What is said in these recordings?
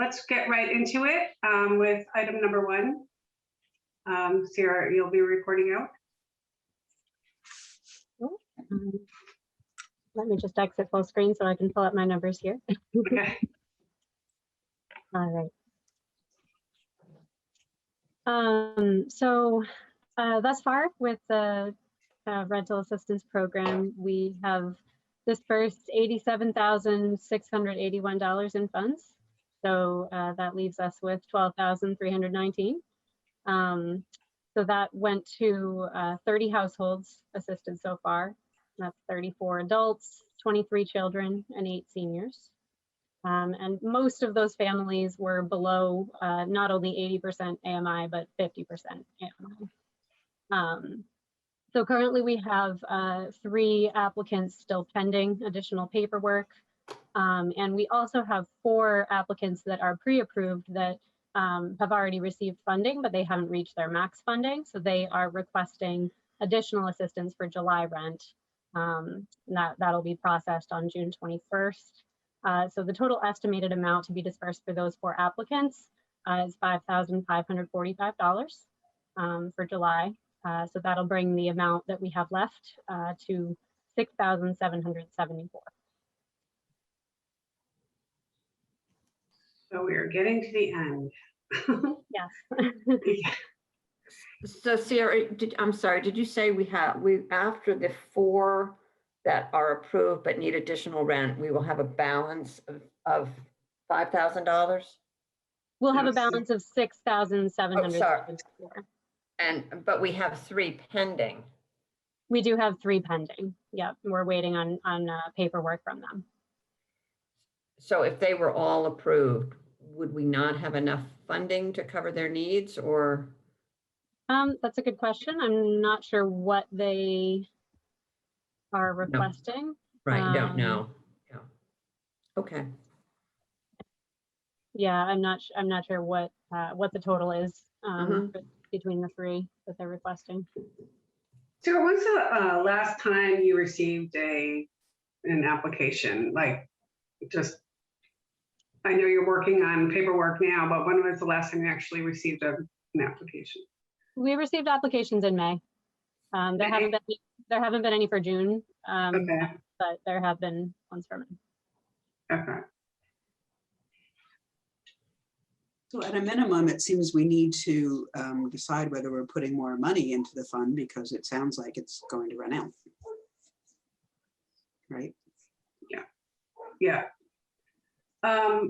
let's get right into it with item number 1. Sarah, you'll be reporting out. Let me just exit full screen so I can pull up my numbers here. Okay. All right. So thus far with the rental assistance program, we have dispersed $87,681 in funds. So that leaves us with $12,319. So that went to 30 households assisted so far. That's 34 adults, 23 children, and 8 seniors. And most of those families were below not only 80% AMI, but 50% AMI. So currently we have 3 applicants still pending additional paperwork. And we also have 4 applicants that are pre-approved that have already received funding, but they haven't reached their max funding. So they are requesting additional assistance for July rent. That'll be processed on June 21st. So the total estimated amount to be dispersed for those 4 applicants is $5,545 for July. So that'll bring the amount that we have left to $6,774. So we are getting to the end. Yes. Yeah. So Sarah, I'm sorry, did you say we after the 4 that are approved but need additional rent, we will have a balance of $5,000? We'll have a balance of $6,774. But we have 3 pending. We do have 3 pending. Yep, we're waiting on paperwork from them. So if they were all approved, would we not have enough funding to cover their needs, or? That's a good question. I'm not sure what they are requesting. No. Right, don't know. Yeah. Okay. Yeah, I'm not sure what the total is between the 3 that they're requesting. So when's the last time you received an application? Like, just, I know you're working on paperwork now, but when was the last time you actually received an application? We received applications in May. There haven't been any for June, Okay. but there have been ones for May. Okay. So at a minimum, it seems we need to decide whether we're putting more money into the fund, because it sounds like it's going to run out. Right? Yeah. Yeah. I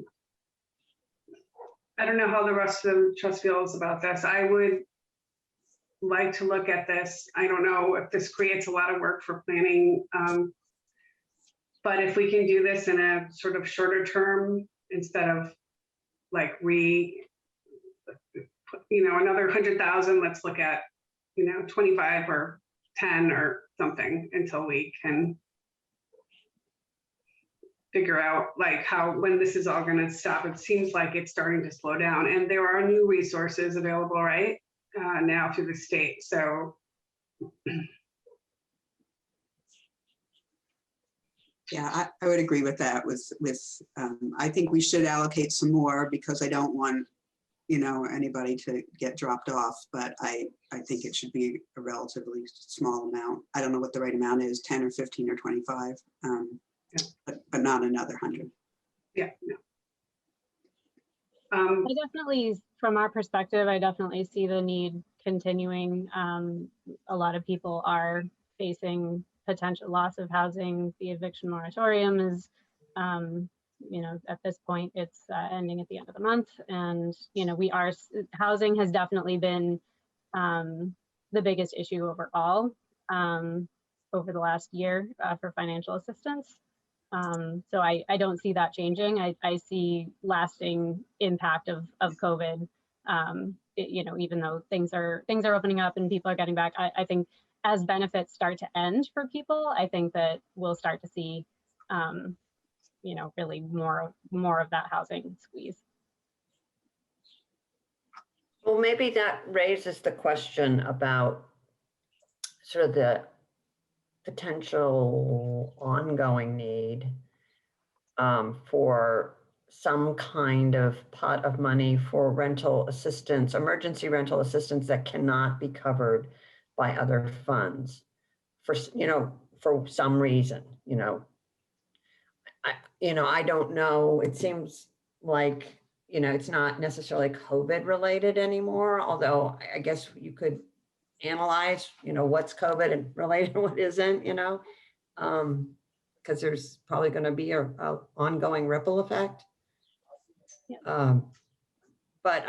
don't know how the rest of the trust feels about this. I would like to look at this. I don't know if this creates a lot of work for planning, but if we can do this in a sort of shorter term, instead of like another 100,000, let's look at 25 or 10 or something until we can figure out like when this is all going to stop. It seems like it's starting to slow down, and there are new resources available right now through the state. So yeah, I would agree with that. I think we should allocate some more, because I don't want anybody to get dropped off, but I think it should be a relatively small amount. I don't know what the right amount is, 10 or 15 or 25. But not another 100. Yeah, no. I definitely, from our perspective, I definitely see the need continuing. A lot of people are facing potential loss of housing. The eviction moratorium is, at this point, it's ending at the end of the month, and housing has definitely been the biggest issue overall over the last year for financial assistance. So I don't see that changing. I see lasting impact of COVID. Even though things are opening up and people are getting back, I think as benefits start to end for people, I think that we'll start to see, really more of that housing squeeze. Well, maybe that raises the question about sort of the potential ongoing need for some kind of pot of money for rental assistance, emergency rental assistance that cannot be covered by other funds for, for some reason, I don't know. It seems like, it's not necessarily COVID related anymore, although I guess you could analyze, what's COVID and related and what isn't, because there's probably going to be a ongoing ripple effect. Yeah. But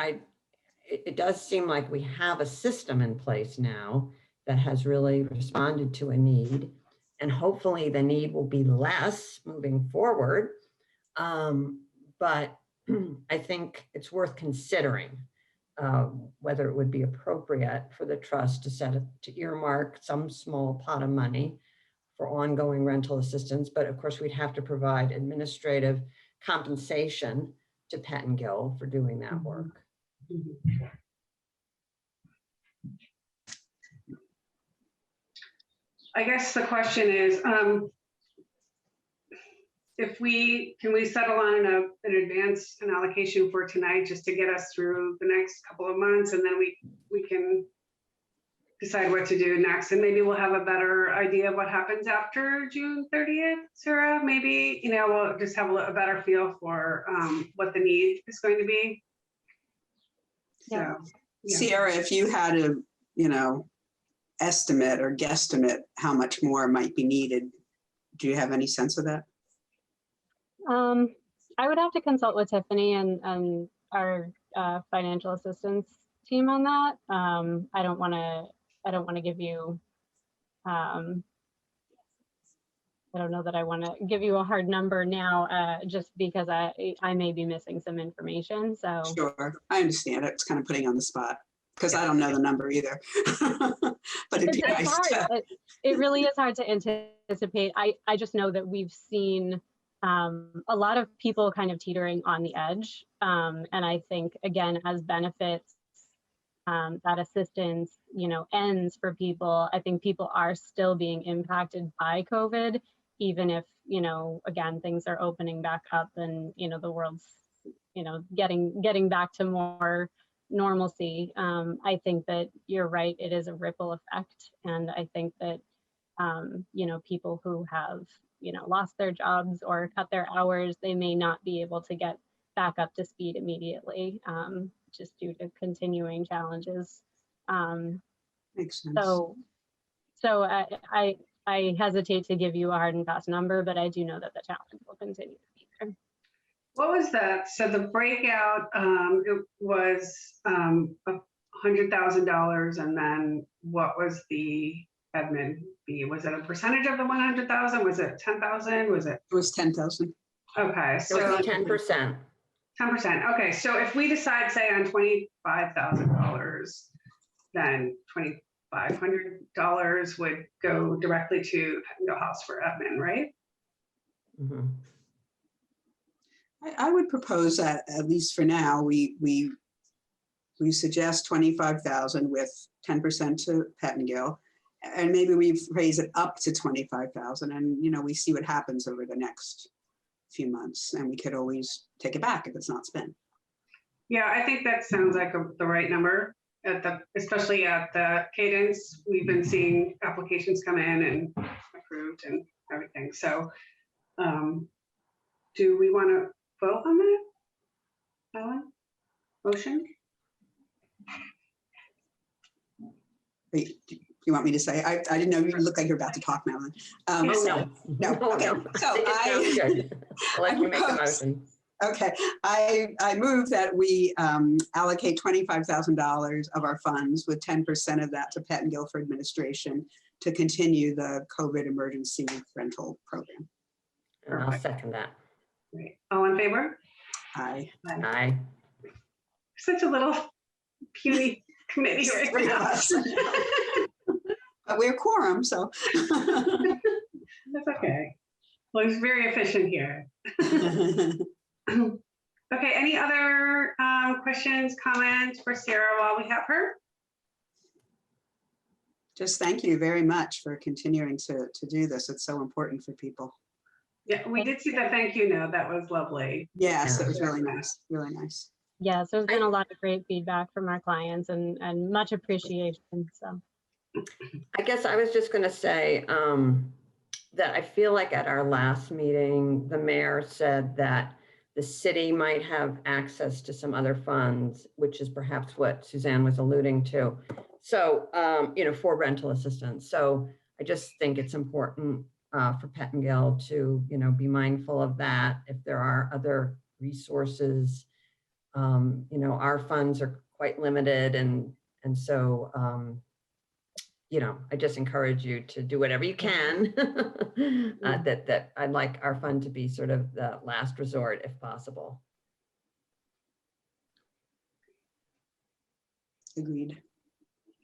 it does seem like we have a system in place now that has really responded to a need, and hopefully the need will be less moving forward. But I think it's worth considering whether it would be appropriate for the trust to earmark some small pot of money for ongoing rental assistance. But of course, we'd have to provide administrative compensation to Pettingill for doing that work. I guess the question is, can we settle on an advance, an allocation for tonight, just to get us through the next couple of months, and then we can decide what to do next, and maybe we'll have a better idea of what happens after June 30th, Sarah. Maybe, we'll just have a better feel for what the need is going to be. Yeah. So, yeah. Sierra, if you had a, estimate or guesstimate how much more might be needed, do you have any sense of that? I would have to consult with Tiffany and our financial assistance team on that. I don't want to give you, I don't know that I want to give you a hard number now, just because I may be missing some information. So Sure, I understand it. It's kind of putting you on the spot because I don't know the number either. But it'd be nice to. It really is hard to anticipate. I just know that we've seen a lot of people kind of teetering on the edge. And I think, again, as benefits, that assistance, ends for people, I think people are still being impacted by COVID, even if, again, things are opening back up and, the world's, getting back to more normalcy. I think that you're right. It is a ripple effect. And I think that, people who have, lost their jobs or cut their hours, they may not be able to get back up to speed immediately, just due to continuing challenges. Makes sense. So I hesitate to give you a hard and fast number, but I do know that the challenge will continue to be there. What was that? So the breakout, it was $100,000, and then what was the admin fee? Was it a percentage of the 100,000? Was it 10,000? Was it? It was 10,000. Okay, So so 10%. 10%. Okay, so if we decide, say, on $25,000, then $2,500 would go directly to Pettingill House for admin, right? Mm-hmm. I would propose that, at least for now, we suggest 25,000 with 10% to Pettingill, and maybe we raise it up to 25,000, and we see what happens over the next few months, and we could always take it back if it's not spent. Yeah, I think that sounds like the right number, especially at the Cadence. We've been seeing applications come in and approved and everything. So do we want to vote on that, Ellen? Motion? Wait, do you want me to say? I didn't know you looked like you're about to talk, Madeline. No. Okay. So I'll let you make a motion. Okay, I move that we allocate $25,000 of our funds with 10% of that to Pettingill for administration to continue the COVID emergency rental program. And I'll second that. Great. All in favor? Aye. Aye. Such a little puny committee right Three of now. us. But we're quorum, so. That's okay. Well, it's very efficient here. Okay, any other questions, comments for Sarah while we have her? Just thank you very much for continuing to do this. It's so important for people. Yeah, we did see the thank you note. That was lovely. Yes, Yeah. it was really nice, really nice. Yes, there's been a lot of great feedback from our clients and much appreciation. So I guess I was just going to say that I feel like at our last meeting, the mayor said that the city might have access to some other funds, which is perhaps what Suzanne was alluding to. So, for rental assistance. So I just think it's important for Pettingill to, be mindful of that. If there are other resources, our funds are quite limited. And so, I just encourage you to do whatever you can. That I'd like our fund to be sort of the last resort if possible. Agreed.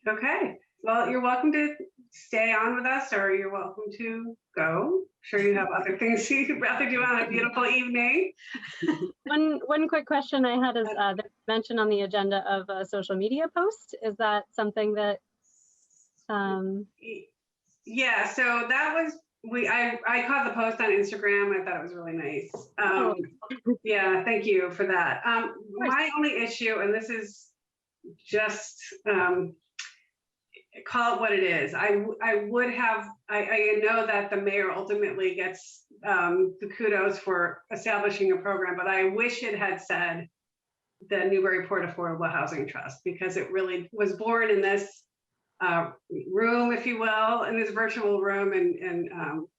Okay, well, you're welcome to stay on with us, or you're welcome to go. Sure, you have other things you'd rather do on a beautiful evening. one quick question I had is the mention on the agenda of a social media post. Is that something that Yeah, so that was, I caught the post on Instagram. I thought it was really nice. Yeah, thank you for that. My only issue, and this is just, call it what it is. I know that the mayor ultimately gets the kudos for establishing a program, but I wish it had said the Newburyport Affordable Housing Trust, because it really was born in this room, if you will, in this virtual room, and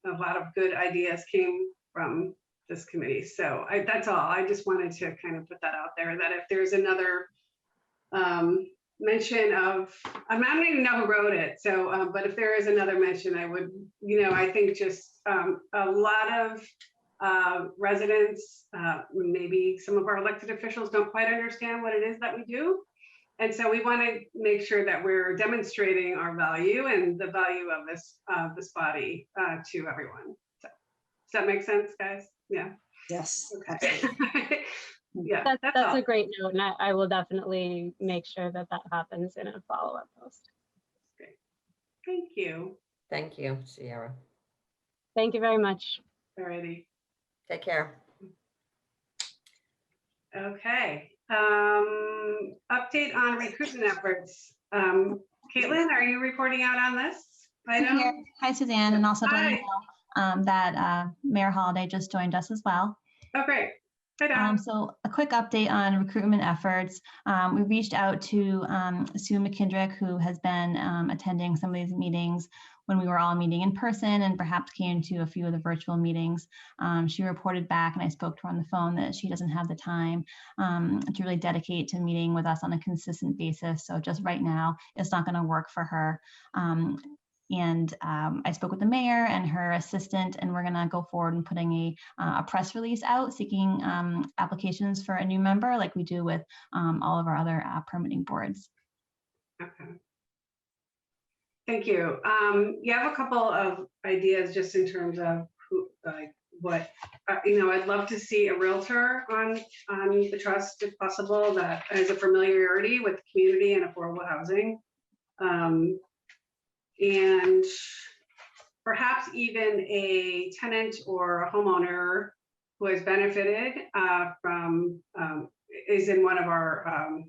a lot of good ideas came from this committee. So that's all. I just wanted to kind of put that out there, that if there's another mention of, I don't even know who wrote it. So, but if there is another mention, I would, I think just a lot of residents, maybe some of our elected officials don't quite understand what it is that we do. And so we want to make sure that we're demonstrating our value and the value of this body to everyone. So, does that make sense, guys? Yeah. Yes. Okay. Yeah, that's a great note, and I will definitely make sure that happens in a follow-up post. Great. Thank you. Thank you, Sierra. Thank you very much. Alrighty. Take care. Okay. Update on recruitment efforts. Caitlin, are you reporting out on this item? Here. Hi, Suzanne, and also to let you Hi. know that Mayor Holliday just joined us as well. Oh, great. Hi, Don. So a quick update on recruitment efforts. We reached out to Sue McKendrick, who has been attending some of these meetings when we were all meeting in person and perhaps came to a few of the virtual meetings. She reported back, and I spoke to her on the phone, that she doesn't have the time to really dedicate to meeting with us on a consistent basis. So just right now, it's not going to work for her. And I spoke with the mayor and her assistant, and we're going to go forward and putting a press release out seeking applications for a new member, like we do with all of our other permitting boards. Okay. Thank you. You have a couple of ideas just in terms of who, like what, I'd love to see a realtor on the trust if possible, that has a familiarity with the community and affordable housing. And perhaps even a tenant or a homeowner who has benefited from, is in one of our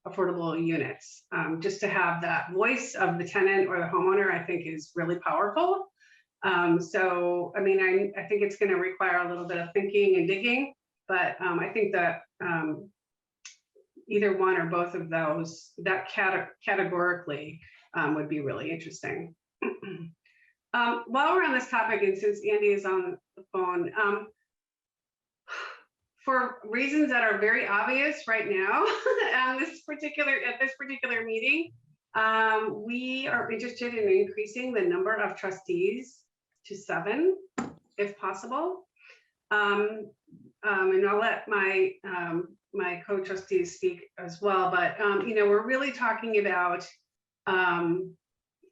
affordable units. Just to have that voice of the tenant or the homeowner, I think is really powerful. So, I mean, I think it's going to require a little bit of thinking and digging, but I think that either one or both of those, that categorically would be really interesting. While we're on this topic, and since Andy is on the phone, for reasons that are very obvious right now, at this particular meeting, we are interested in increasing the number of trustees to 7, if possible. And I'll let my my co-trustees speak as well. But we're really talking about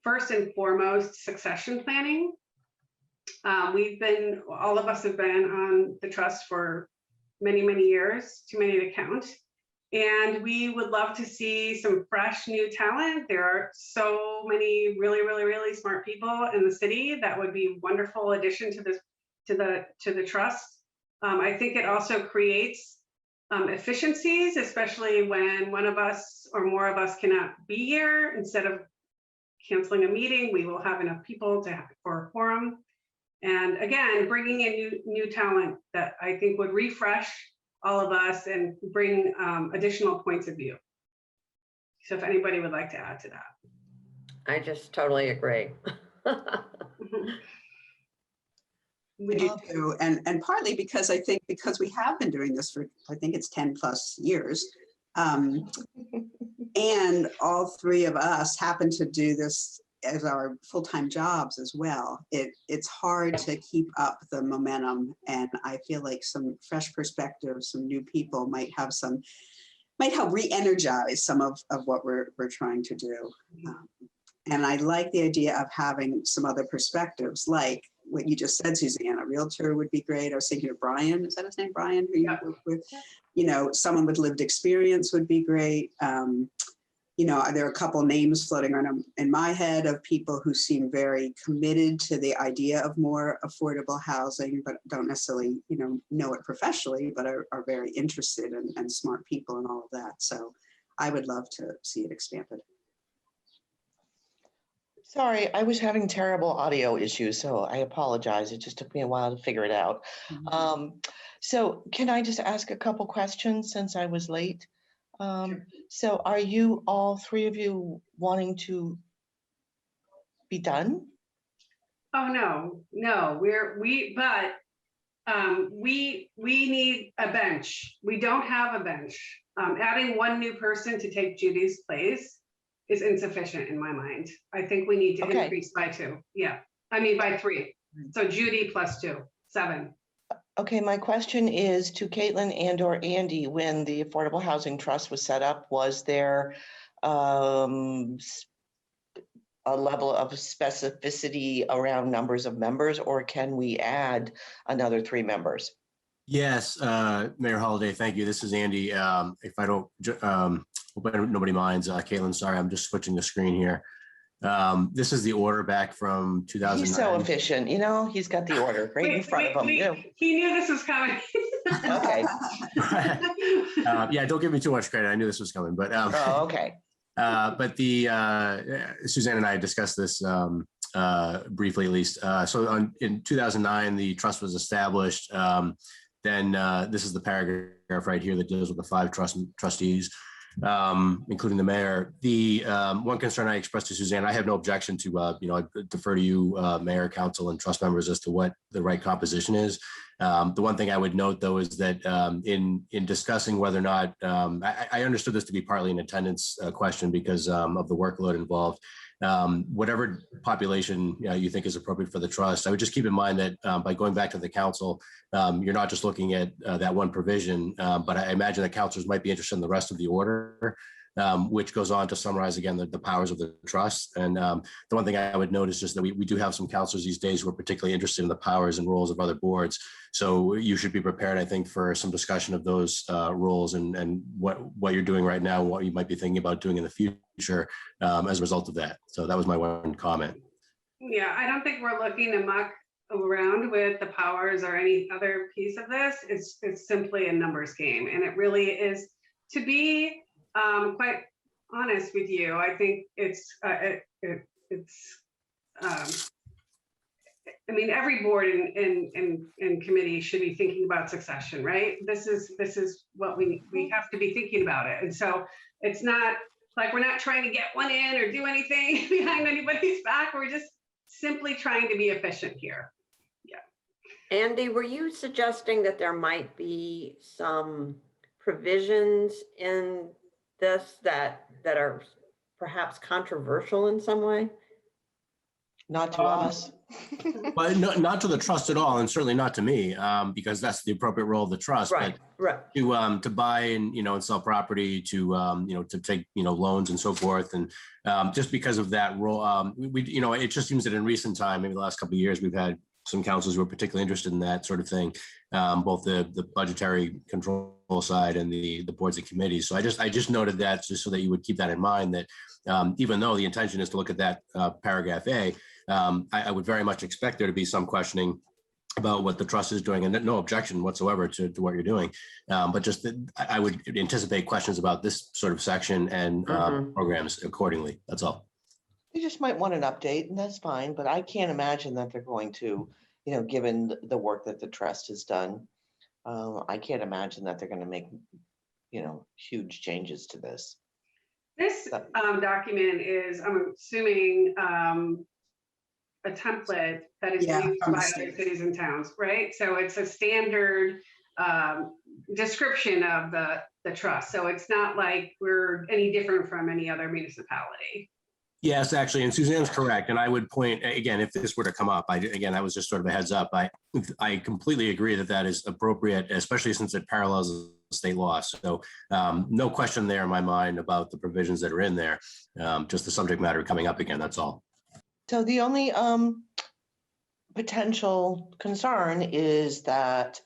first and foremost succession planning. All of us have been on the trust for many, many years, too many to count. And we would love to see some fresh new talent. There are so many really, really, really smart people in the city that would be wonderful addition to this to the trust. I think it also creates efficiencies, especially when one of us or more of us cannot be here. Instead of canceling a meeting, we will have enough people for a quorum. And again, bringing in new talent that I think would refresh all of us and bring additional points of view. So if anybody would like to add to that. I just totally agree. We do too, and partly because I think because we have been doing this for, I think it's 10 plus years. And all three of us happen to do this as our full-time jobs as well. It's hard to keep up the momentum, and I feel like some fresh perspectives, some new people might help re-energize some of what we're trying to do. And I like the idea of having some other perspectives, like what you just said, Suzanne. A realtor would be great. I was thinking of Brian. Is that his name, Brian? Who you work with? You know, someone with lived experience would be great. You know, there are a couple names floating around in my head of people who seem very committed to the idea of more affordable housing, but don't necessarily, know it professionally, but are very interested and smart people and all of that. So I would love to see it expanded. Sorry, I was having terrible audio issues, so I apologize. It just took me a while to figure it out. So can I just ask a couple questions since I was late? Sure. So are you, all three of you, wanting to be done? Oh, no, we need a bench. We don't have a bench. Adding one new person to take Judy's place is insufficient in my mind. I think we need to increase by 2. Yeah, I mean by 3. So Judy plus 2, 7. Okay, my question is to Caitlin and or Andy, when the Affordable Housing Trust was set up, was there a level of specificity around numbers of members, or can we add another 3 members? Yes, Mayor Holliday, thank you. This is Andy. If I don't, hope nobody minds, Caitlin, sorry, I'm just switching the screen here. This is the order back from 2009. He's so efficient, he's got the order right in front of him. He knew this was coming. Okay. Yeah, don't give me too much credit. I knew this was coming, but Oh, okay. but Suzanne and I discussed this briefly, at least. So in 2009, the trust was established. Then this is the paragraph right here that deals with the 5 trustees, including the mayor. The one concern I expressed to Suzanne, I have no objection to, I defer to you, mayor, council, and trust members as to what the right composition is. The one thing I would note, though, is that in discussing whether or not, I understood this to be partly an attendance question because of the workload involved. Whatever population you think is appropriate for the trust, I would just keep in mind that by going back to the council, you're not just looking at that one provision, but I imagine that councilors might be interested in the rest of the order, which goes on to summarize again the powers of the trust. And the one thing I would note is just that we do have some councilors these days who are particularly interested in the powers and roles of other boards. So you should be prepared, I think, for some discussion of those roles and what you're doing right now, what you might be thinking about doing in the future as a result of that. So that was my one comment. Yeah, I don't think we're looking to muck around with the powers or any other piece of this. It's simply a numbers game, and it really is. To be quite honest with you, I think I mean, every board and committee should be thinking about succession, right? This is what we have to be thinking about it. And so it's not like we're not trying to get one in or do anything behind anybody's back. We're just simply trying to be efficient here. Yeah. Andy, were you suggesting that there might be some provisions in this that are perhaps controversial in some way? Not to us. But not to the trust at all, and certainly not to me, because that's the appropriate role of the trust. Right, but right. To buy and and sell property, to to take loans and so forth, and just because of that role, it just seems that in recent time, maybe the last couple of years, we've had some councils who are particularly interested in that sort of thing, both the budgetary control side and the boards and committees. So I just noted that just so that you would keep that in mind, that even though the intention is to look at that paragraph A, I would very much expect there to be some questioning about what the trust is doing, and no objection whatsoever to what you're doing. But just that I would anticipate questions about this sort of section and programs accordingly. That's all. They just might want an update, and that's fine, but I can't imagine that they're going to, given the work that the trust has done, I can't imagine that they're going to make, huge changes to this. This document is, I'm assuming, a template that is Yeah, used from the by state. other cities and towns, right? So it's a standard description of the trust. So it's not like we're any different from any other municipality. Yes, actually, and Suzanne's correct. And I would point, again, if this were to come up, I was just sort of a heads up. I completely agree that that is appropriate, especially since it parallels state law. So no question there in my mind about the provisions that are in there, just the subject matter coming up again, that's all. So the only potential concern is that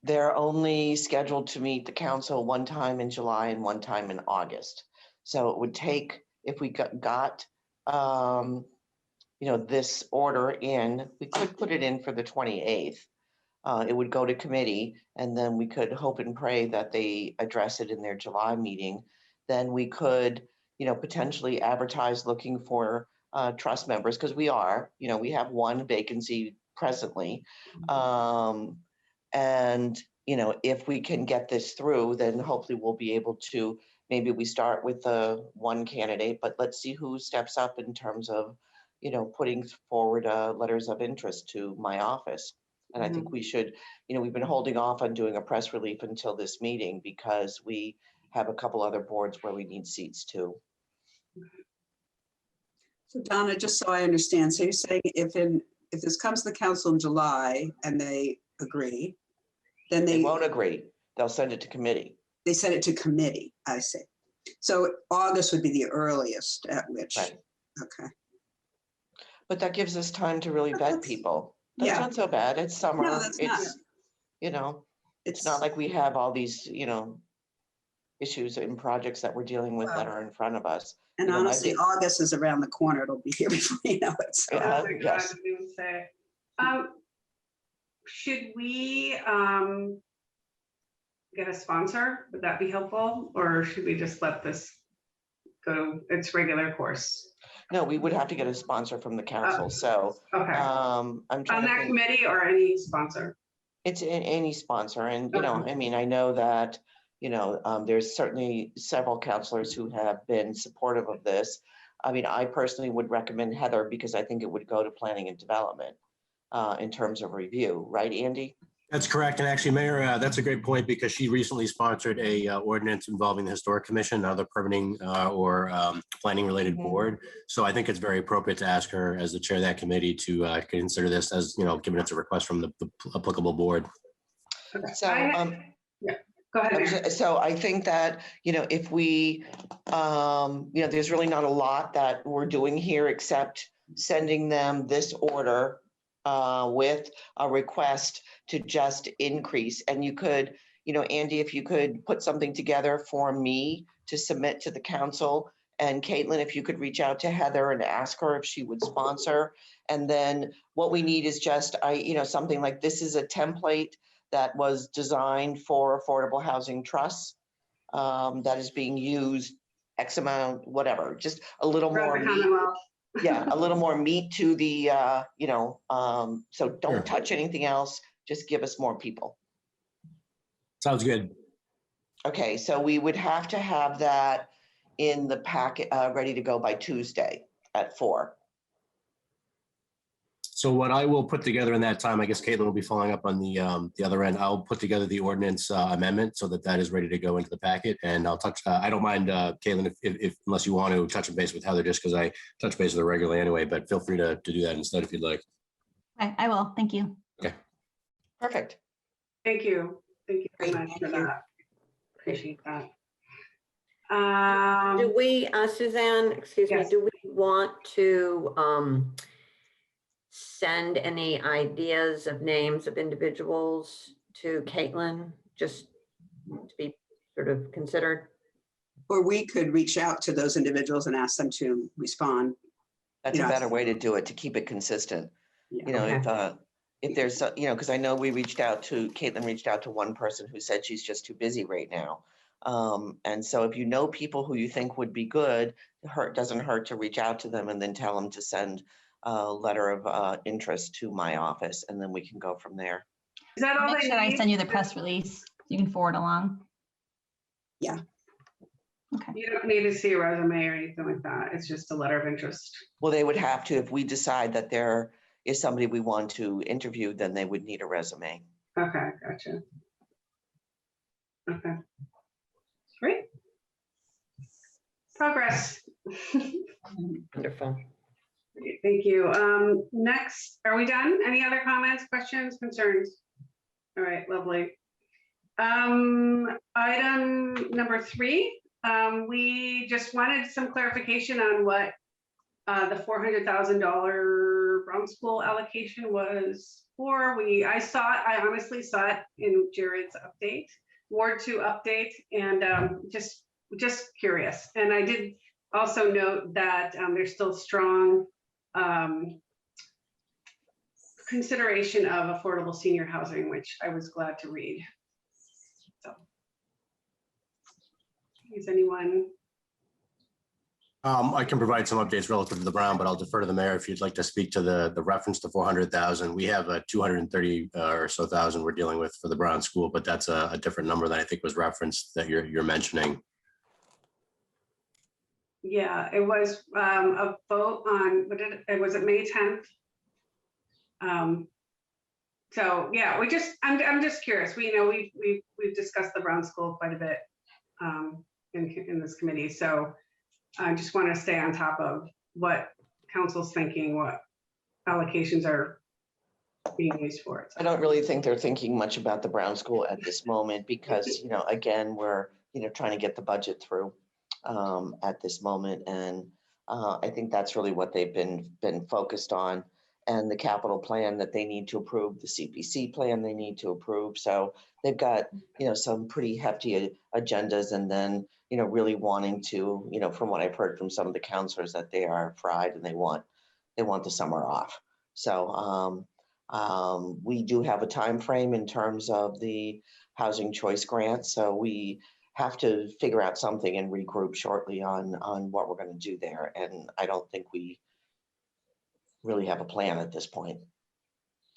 they're only scheduled to meet the council one time in July and one time in August. So it would take, if we got this order in, we could put it in for the 28th. It would go to committee, and then we could hope and pray that they address it in their July meeting. Then we could, potentially advertise looking for trust members, because we have one vacancy presently. And, if we can get this through, then hopefully we'll be able to, maybe we start with the one candidate, but let's see who steps up in terms of, putting forward letters of interest to my office. And I think we should, we've been holding off on doing a press release until this meeting because we have a couple other boards where we need seats too. So Donna, just so I understand, so you're saying if this comes to the council in July and they agree, then They they won't agree. They'll send it to committee. They send it to committee, I see. So August would be the earliest at which, Right. okay. But that gives us time to really vet That's- people. That's yeah. not so bad. It's summer. No, that's not. It's not like we have all these, issues and projects that we're dealing with that are in front of us. And honestly, August is around the corner. It'll be here before you know it. So. Yeah. Oh my God, yes. I didn't even say. Should we get a sponsor? Would that be helpful? Or should we just let this go its regular course? No, we would have to get a sponsor from the council. So Okay. I'm On trying to that think. committee or any sponsor? It's in any sponsor. And, Okay. I know that, there's certainly several counselors who have been supportive of this. I personally would recommend Heather because I think it would go to planning and development in terms of review. Right, Andy? That's correct. And actually, Mayor, that's a great point because she recently sponsored a ordinance involving the Historic Commission, another permitting or planning related board. So I think it's very appropriate to ask her as the chair of that committee to consider this as, given it's a request from the applicable board. Okay. So, yeah, go ahead. Mary. So I think that, if we, there's really not a lot that we're doing here except sending them this order with a request to just increase. And you could, Andy, if you could put something together for me to submit to the council, and Caitlin, if you could reach out to Heather and ask her if she would sponsor. And then what we need is just, something like this is a template that was designed for affordable housing trusts that is being used X amount, whatever, just a little Throughout more the meat. Commonwealth. Yeah, a little more meat to the, so don't Sure. touch anything else, just give us more people. Sounds good. Okay, so we would have to have that in the packet, ready to go by Tuesday at 4. So what I will put together in that time, I guess Caitlin will be following up on the other end. I'll put together the ordinance amendment so that is ready to go into the packet. And I'll touch, I don't mind, Caitlin, if unless you want to touch base with Heather, just because I touch base with her regularly anyway, but feel free to do that instead if you'd like. Okay, I will. Thank you. Okay. Perfect. Thank you. Thank you very Great, much for thank you. that. Appreciate that. Do we, Suzanne, excuse me, Yes. do we want to send any ideas of names of individuals to Caitlin, just to be sort of considered? Or we could reach out to those individuals and ask them to respond. That's Yeah. a better way to do it, to keep it consistent. Yeah. You know, Okay. if, if there's, because I know Caitlin reached out to one person who said she's just too busy right now. And so if you know people who you think would be good, doesn't hurt to reach out to them and then tell them to send a letter of interest to my office, and then we can go from there. Is that all Make they sure I need? send you the press release. You can forward along. Yeah. Okay. You don't need to see a resume or anything like that. It's just a letter of interest. Well, they would have to, if we decide that there is somebody we want to interview, then they would need a resume. Okay, gotcha. Okay. Great. Progress. Wonderful. Thank you. Next, are we done? Any other comments, questions, concerns? All right, lovely. Item number 3, we just wanted some clarification on what the $400,000 Brown School allocation was for. I honestly saw it in Jared's update, Ward 2 update, and just curious. And I did also note that there's still strong consideration of affordable senior housing, which I was glad to read. So, is anyone? I can provide some updates relative to the Brown, but I'll defer to the mayor if you'd like to speak to the reference to 400,000. We have a 230 or so thousand we're dealing with for the Brown School, but that's a different number than I think was referenced that you're mentioning. Yeah, it was a vote on, was it May 10th? So yeah, I'm just curious. We've discussed the Brown School quite a bit in this committee. So I just want to stay on top of what council's thinking, what allocations are being used for it. I don't really think they're thinking much about the Brown School at this moment because, again, we're, trying to get the budget through at this moment. And I think that's really what they've been focused on, and the capital plan that they need to approve, the CPC plan they need to approve. So they've got, some pretty hefty agendas, and then, really wanting to, from what I've heard from some of the counselors, that they are fried and they want the summer off. So we do have a time frame in terms of the housing choice grant. So we have to figure out something and regroup shortly on what we're going to do there. And I don't think we really have a plan at this point,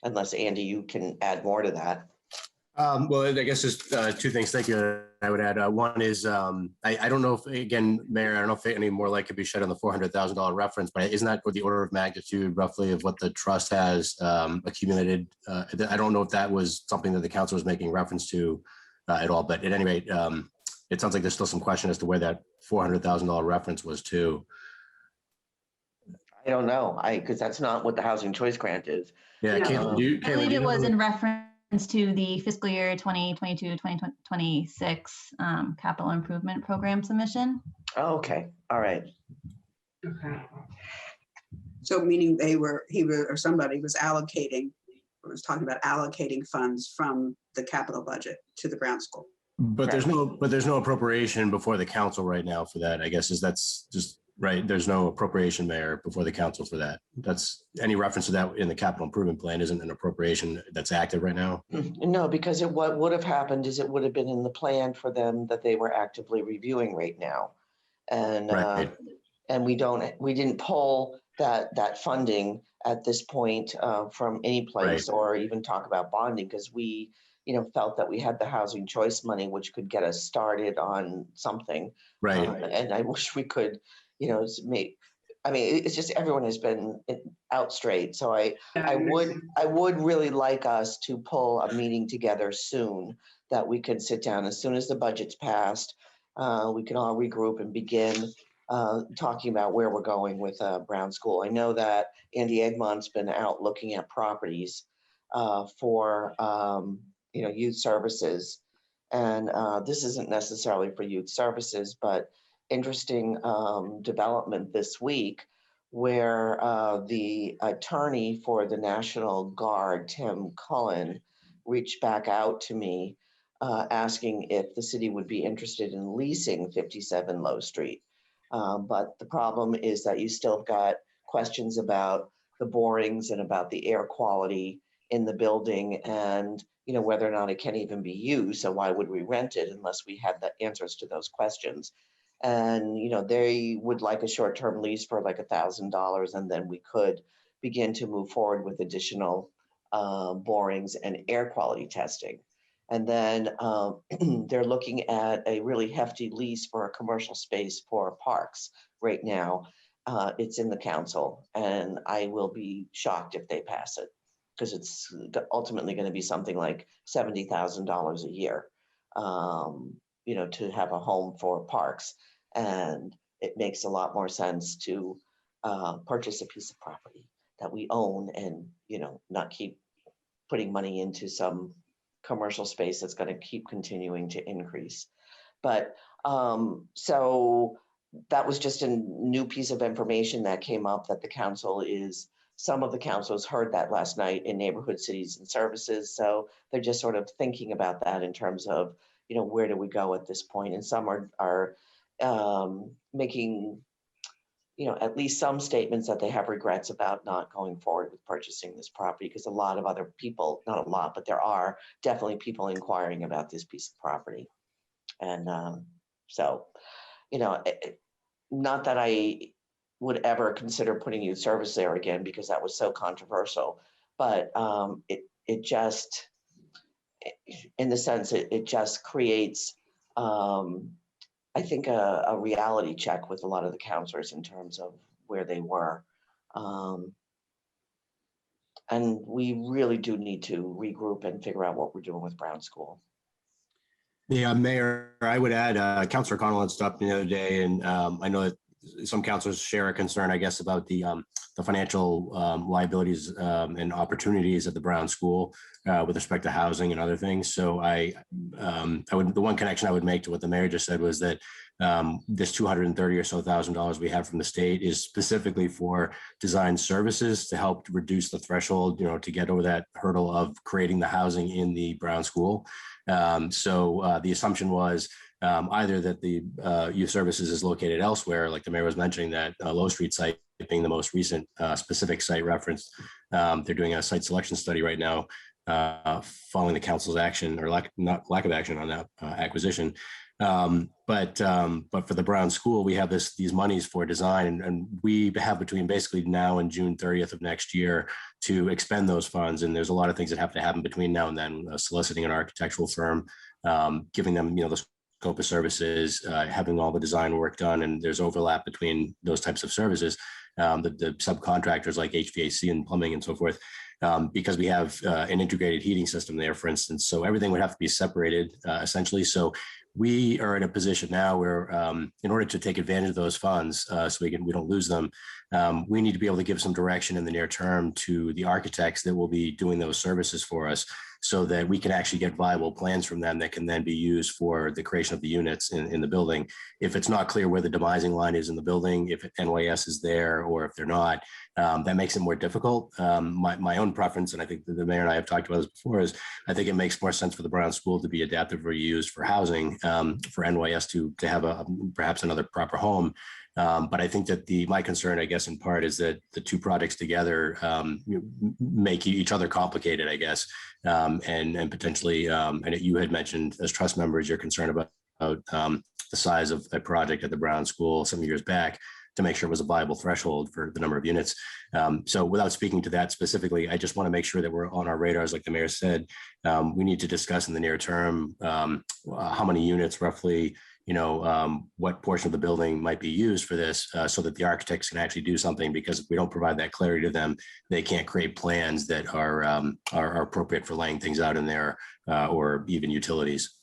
unless Andy, you can add more to that. Well, I guess just 2 things. Thank you. I would add one is I don't know if, again, Mayor, I don't know if any more light could be shed on the $400,000 reference, but isn't that what the order of magnitude roughly of what the trust has accumulated? I don't know if that was something that the council was making reference to at all, but at any rate, it sounds like there's still some question as to where that $400,000 reference was to. I don't know, because that's not what the housing choice grant is. Yeah, No. Caitlin, I believe it was in reference to the fiscal year 2022-2026 capital improvement program submission. Oh, okay, all right. Okay. So meaning somebody was talking about allocating funds from the capital budget to the Brown School. But there's no appropriation before the council right now for that. I guess that's just right. There's no appropriation, Mayor, before the council for that. That's any reference to that in the capital improvement plan isn't an appropriation that's active right now. No, because what would have happened is it would have been in the plan for them that they were actively reviewing right now. And Right. And we didn't pull that funding at this point from any place, Right. or even talk about bonding, because we felt that we had the housing choice money, which could get us started on something. Right. And I wish we could, it's just everyone has been out straight. So I would really like us to pull a meeting together soon that we could sit down as soon as the budget's passed. We can all regroup and begin talking about where we're going with Brown School. I know that Andy Egmont's been out looking at properties for youth services, and this isn't necessarily for youth services, but interesting development this week where the attorney for the National Guard, Tim Cullen, reached back out to me asking if the city would be interested in leasing 57 Low Street. But the problem is that you still got questions about the borings and about the air quality in the building and, you know, whether or not it can even be used. So why would we rent it unless we had the answers to those questions? And, you know, they would like a short-term lease for like $1,000, and then we could begin to move forward with additional borings and air quality testing. And then they're looking at a really hefty lease for a commercial space for parks right now. It's in the council, and I will be shocked if they pass it, because it's ultimately going to be something like $70,000 a year, you know, to have a home for parks. And it makes a lot more sense to purchase a piece of property that we own and, you know, not keep putting money into some commercial space that's going to keep continuing to increase. But so that was just a new piece of information that came up, that the council is, some of the councils heard that last night in Neighborhood Cities and Services. So they're just sort of thinking about that in terms of, you know, where do we go at this point? And some are making, you know, at least some statements that they have regrets about not going forward with purchasing this property, because a lot of other people, not a lot, but there are definitely people inquiring about this piece of property. And so, you know, not that I would ever consider putting youth service there again, because that was so controversial, but it just, in the sense, it just creates, I think, a reality check with a lot of the counselors in terms of where they were. And we really do need to regroup and figure out what we're doing with Brown School. Yeah, Mayor, I would add, Councilor Connell had stopped the other day, and I know that some councilors share a concern, I guess, about the financial liabilities and opportunities at the Brown School with respect to housing and other things. So I would, the one connection I would make to what the mayor just said was that this $230,000 or so we have from the state is specifically for design services to help reduce the threshold, you know, to get over that hurdle of creating the housing in the Brown School. So the assumption was either that the youth services is located elsewhere, like the mayor was mentioning, that Low Street site being the most recent specific site referenced. They're doing a site selection study right now following the council's action, or lack of action on that acquisition. But for the Brown School, we have these monies for design, and we have between basically now and June 30th of next year to expend those funds. And there's a lot of things that have to happen between now and then, soliciting an architectural firm, giving them, you know, the scope of services, having all the design work done, and there's overlap between those types of services, the subcontractors like HVAC and plumbing and so forth, because we have an integrated heating system there, for instance. So everything would have to be separated essentially. So we are in a position now where, in order to take advantage of those funds, so we don't lose them, we need to be able to give some direction in the near term to the architects that will be doing those services for us, so that we can actually get viable plans from them that can then be used for the creation of the units in the building. If it's not clear where the demising line is in the building, if NYS is there or if they're not, that makes it more difficult. My own preference, and I think the mayor and I have talked about this before, is I think it makes more sense for the Brown School to be adaptive reused for housing, for NYS to have perhaps another proper home. But I think that my concern, I guess, in part, is that the two projects together make each other complicated, I guess, and potentially, and you had mentioned as trust members, you're concerned about the size of a project at the Brown School some years back, to make sure it was a viable threshold for the number of units. So without speaking to that specifically, I just want to make sure that we're on our radars, like the mayor said. We need to discuss in the near term how many units roughly, you know, what portion of the building might be used for this, so that the architects can actually do something, because if we don't provide that clarity to them, they can't create plans that are appropriate for laying things out in there, or even utilities.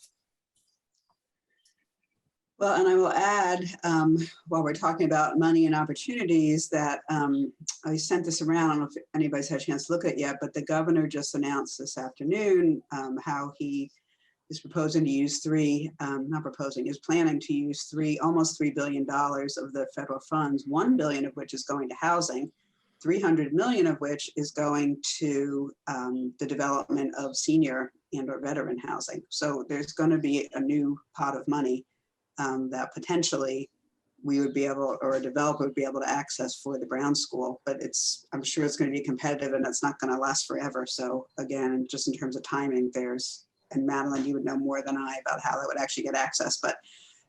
Well, and I will add, while we're talking about money and opportunities, that I sent this around. I don't know if anybody's had a chance to look at it yet, but the governor just announced this afternoon how he is proposing to use is planning to use almost $3 billion of the federal funds, $1 billion of which is going to housing, $300 million of which is going to the development of senior and or veteran housing. So there's going to be a new pot of money that potentially we would be able, or a developer would be able to access for the Brown School, but I'm sure it's going to be competitive and it's not going to last forever. So again, just in terms of timing, and Madeline, you would know more than I about how that would actually get access, but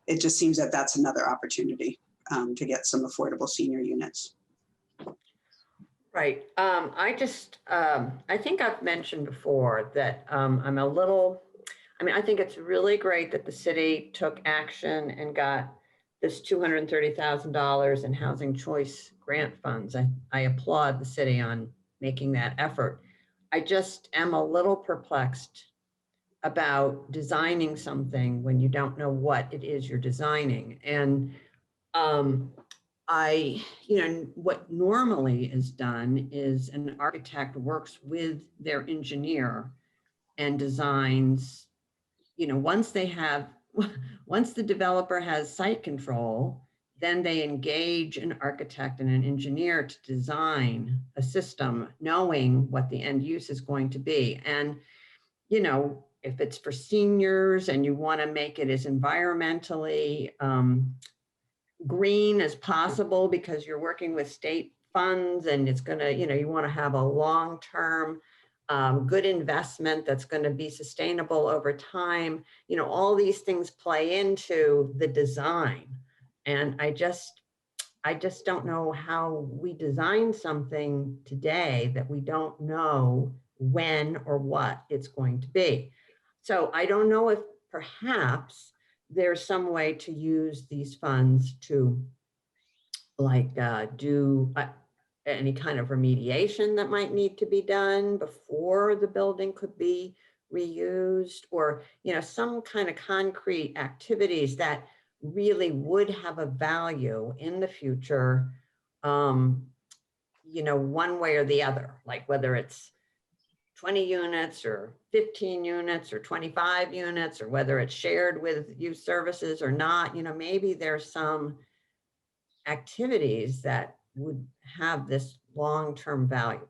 it just seems that that's another opportunity to get some affordable senior units. Right. I think I've mentioned before that I think it's really great that the city took action and got this $230,000 in housing choice grant funds. I applaud the city on making that effort. I just am a little perplexed about designing something when you don't know what it is you're designing. And what normally is done is an architect works with their engineer and designs, once the developer has site control, then they engage an architect and an engineer to design a system, knowing what the end use is going to be. And, if it's for seniors and you want to make it as environmentally green as possible because you're working with state funds and it's going to, you want to have a long-term good investment that's going to be sustainable over time. All these things play into the design. And I just don't know how we design something today that we don't know when or what it's going to be. So I don't know if perhaps there's some way to use these funds to do any kind of remediation that might need to be done before the building could be reused, or, some kind of concrete activities that really would have a value in the future, one way or the other, like whether it's 20 units or 15 units or 25 units, or whether it's shared with youth services or not. Maybe there's some activities that would have this long-term value.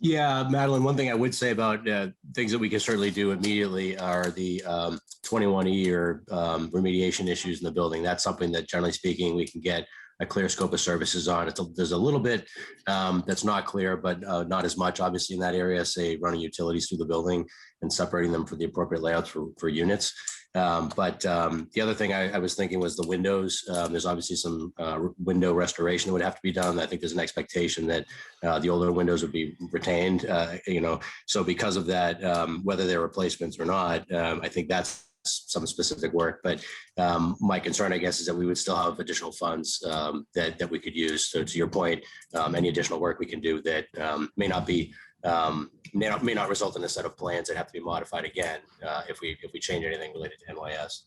Yeah, Madeline, one thing I would say about things that we can certainly do immediately are the 21E or remediation issues in the building. That's something that, generally speaking, we can get a clear scope of services on. There's a little bit that's not clear, but not as much, obviously, in that area, say running utilities through the building and separating them for the appropriate layouts for units. But the other thing I was thinking was the windows. There's obviously some window restoration that would have to be done. I think there's an expectation that the older windows would be retained, so because of that, whether they're replacements or not, I think that's some specific work. But my concern, I guess, is that we would still have additional funds that we could use. So to your point, any additional work we can do that may not result in a set of plans that have to be modified again if we change anything related to NYS.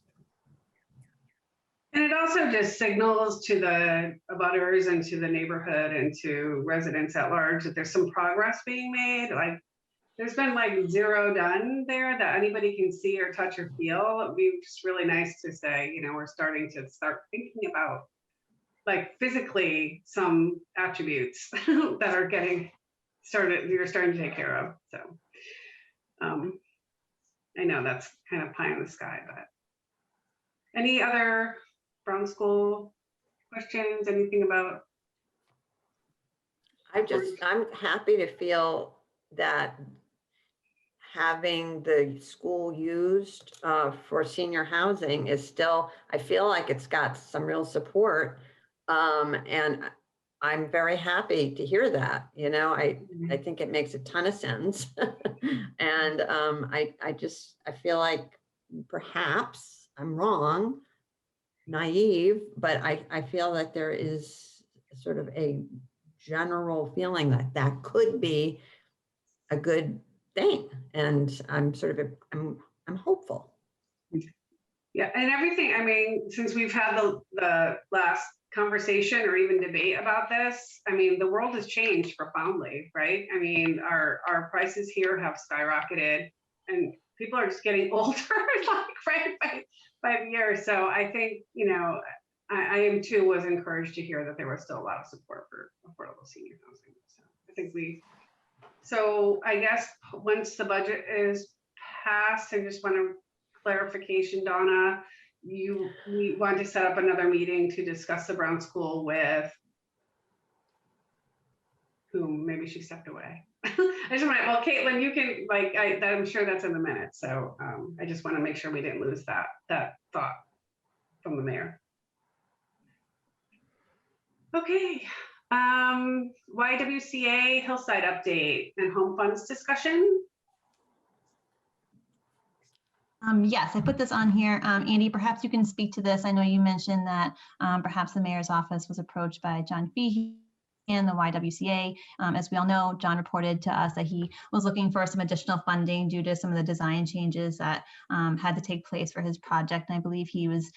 And it also just signals to the abutters and to the neighborhood and to residents at large that there's some progress being made. Like, there's been like zero done there that anybody can see or touch or feel. It'd be just really nice to say, we're starting to thinking about, like, physically some attributes that are getting started, you're starting to take care of. So I know that's kind of pie in the sky, but any other Brown School questions, anything about? I'm happy to feel that having the school used for senior housing is still, I feel like it's got some real support. And I'm very happy to hear that. I think it makes a ton of sense. And I feel like perhaps I'm wrong, naive, but I feel that there is sort of a general feeling that could be a good thing. And I'm hopeful. Yeah, and everything, since we've had the last conversation or even debate about this, the world has changed profoundly, right? Our prices here have skyrocketed and people are just getting older, like by years. So I think, I am too was encouraged to hear that there was still a lot of support for affordable senior housing. So I think so I guess once the budget is passed, I just want a clarification, Donna, we want to set up another meeting to discuss the Brown School with whom? Maybe she stepped away. I just want, well, Caitlin, you can, like, I'm sure that's in the minutes. So I just want to make sure we didn't lose that thought from the mayor. Okay. YWCA Hillside update and home funds discussion. Yes, I put this on here. Andy, perhaps you can speak to this. I know you mentioned that perhaps the mayor's office was approached by John Fahey and the YWCA. As we all know, John reported to us that he was looking for some additional funding due to some of the design changes that had to take place for his project. And I believe he was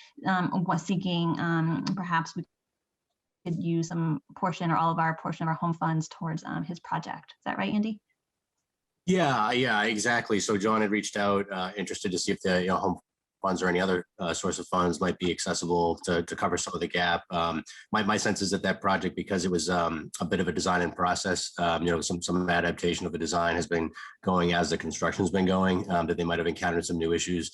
seeking perhaps we could use some portion or all of our portion of our home funds towards his project. Is that right, Andy? Yeah, exactly. So John had reached out, interested to see if the home funds or any other source of funds might be accessible to cover some of the gap. My sense is that project, because it was a bit of a design and process, some adaptation of the design has been going as the construction has been going, that they might have encountered some new issues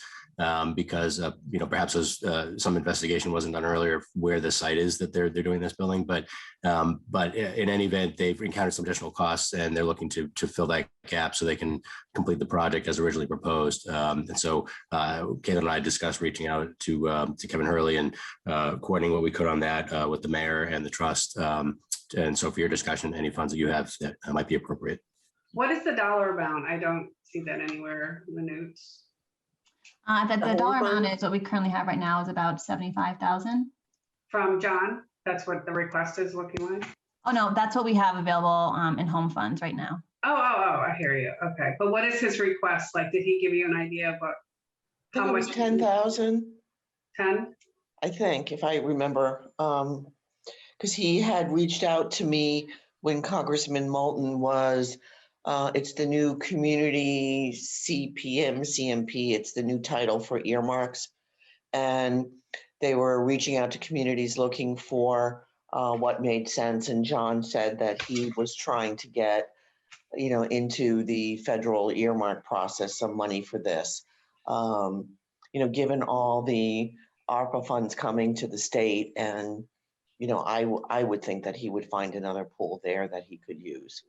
because perhaps some investigation wasn't done earlier of where the site is that they're doing this building. But in any event, they've encountered some additional costs and they're looking to fill that gap so they can complete the project as originally proposed. And so Caitlin and I discussed reaching out to Kevin Hurley and coordinating what we could on that with the mayor and the trust. And so for your discussion, any funds that you have that might be appropriate. What is the dollar amount? I don't see that anywhere in the notes. The dollar amount is what we currently have right now is about 75,000. From John? That's what the request is looking like? Oh, no, that's what we have available in home funds right now. Oh, I hear you. Okay. But what is his request? Like, did he give you an idea of what? I think it was 10,000. 10? I think, if I remember, because he had reached out to me when Congressman Moulton was, it's the new community CMP, it's the new title for earmarks. And they were reaching out to communities looking for what made sense. And John said that he was trying to get, into the federal earmark process, some money for this. Given all the ARPA funds coming to the state, and I would think that he would find another pool there that he could use.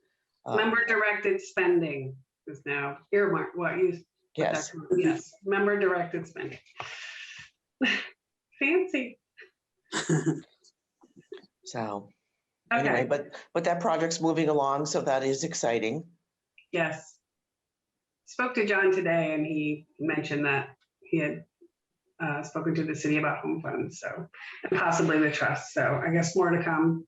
Member directed spending is now earmark. What you? Yes. Yes. Member directed spending. Fancy. So Okay. anyway, but that project's moving along, so that is exciting. Yes. Spoke to John today, and he mentioned that he had spoken to the city about home funds, so, and possibly the trust. So I guess more to come.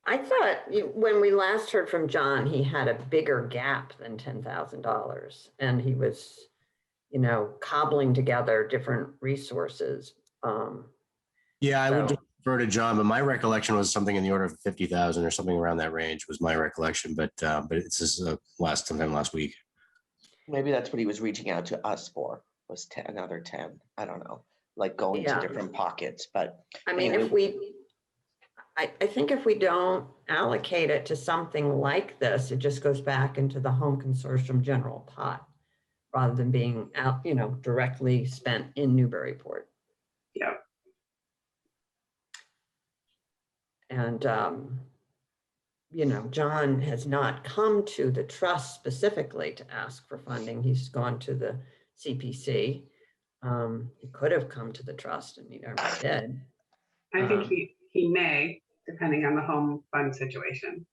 I thought when we last heard from John, he had a bigger gap than $10,000, and he was, cobbling together different resources. Yeah, I would defer to John, but my recollection was something in the order of 50,000 or something around that range was my recollection. But it's just sometime last week. Maybe that's what he was reaching out to us for, was another 10. I don't know, like going to different pockets. But I mean, anyway. I think if we don't allocate it to something like this, it just goes back into the home consortium general pot rather than being out, directly spent in Newburyport. Yeah. And, John has not come to the trust specifically to ask for funding. He's gone to the CPC. He could have come to the trust and he never did. I think he may, depending on the home fund situation.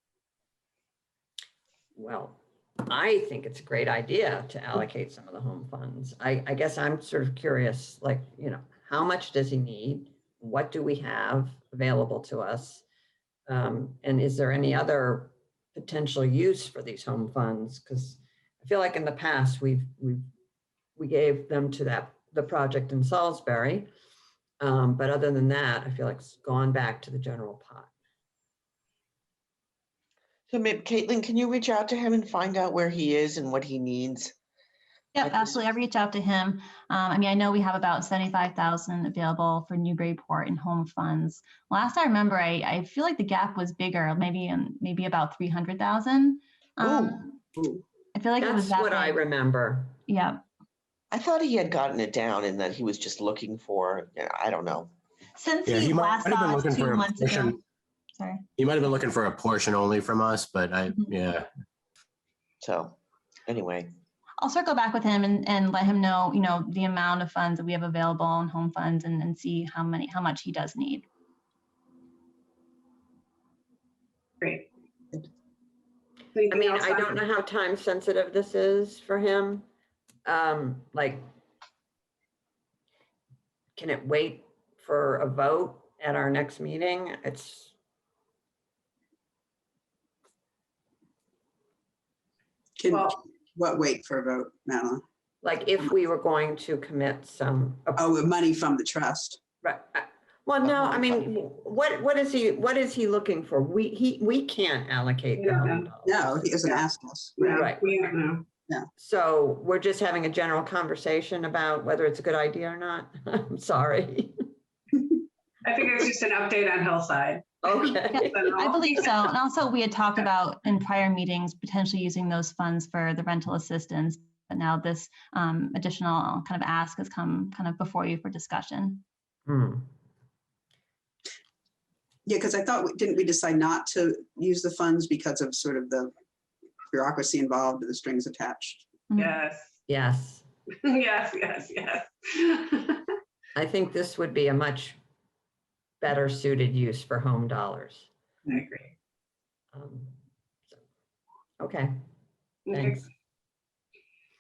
Well, I think it's a great idea to allocate some of the home funds. I guess I'm sort of curious, how much does he need? What do we have available to us? And is there any other potential use for these home funds? Because I feel like in the past we gave them to the project in Salisbury. But other than that, I feel like it's gone back to the general pot. So maybe, Caitlin, can you reach out to him and find out where he is and what he needs? Yep, absolutely. I reached out to him. I know we have about 75,000 available for Newburyport in home funds. Last I remember, I feel like the gap was bigger, maybe about 300,000. I feel like it was That's that what I big. remember. Yeah. I thought he had gotten it down and that he was just looking for, I don't know. Since Yeah, he he might last have been saw us looking for 2 a months ago. portion. Sorry. He might have been looking for a portion only from us, but yeah. So anyway, I'll circle back with him and let him know, the amount of funds that we have available in home funds and see how much he does need. Great. I Anything mean, else I on- don't know how time sensitive this is for him. Like, can it wait for a vote at our next meeting? It's, Can, Well, what, wait for a vote, Madeline? like, if we were going to commit some. Oh, with money from the trust. Right. Well, no, I mean, what is he looking for? We can't allocate the $100. No, he hasn't asked us. no, Right. we don't know. So we're just having a general conversation about whether it's a good idea or not. I'm sorry. I think it's just an update on Hillside. Okay. I believe so. And also we had talked about in prior meetings, potentially using those funds for the rental assistance. But now this additional kind of ask has come kind of before you for discussion. Hmm. Yeah, because I thought, didn't we decide not to use the funds because of sort of the bureaucracy involved, the strings attached? Yes, Yes, yes, yes, yes. I think this would be a much better suited use for home dollars. I agree. So, okay, Okay. thanks.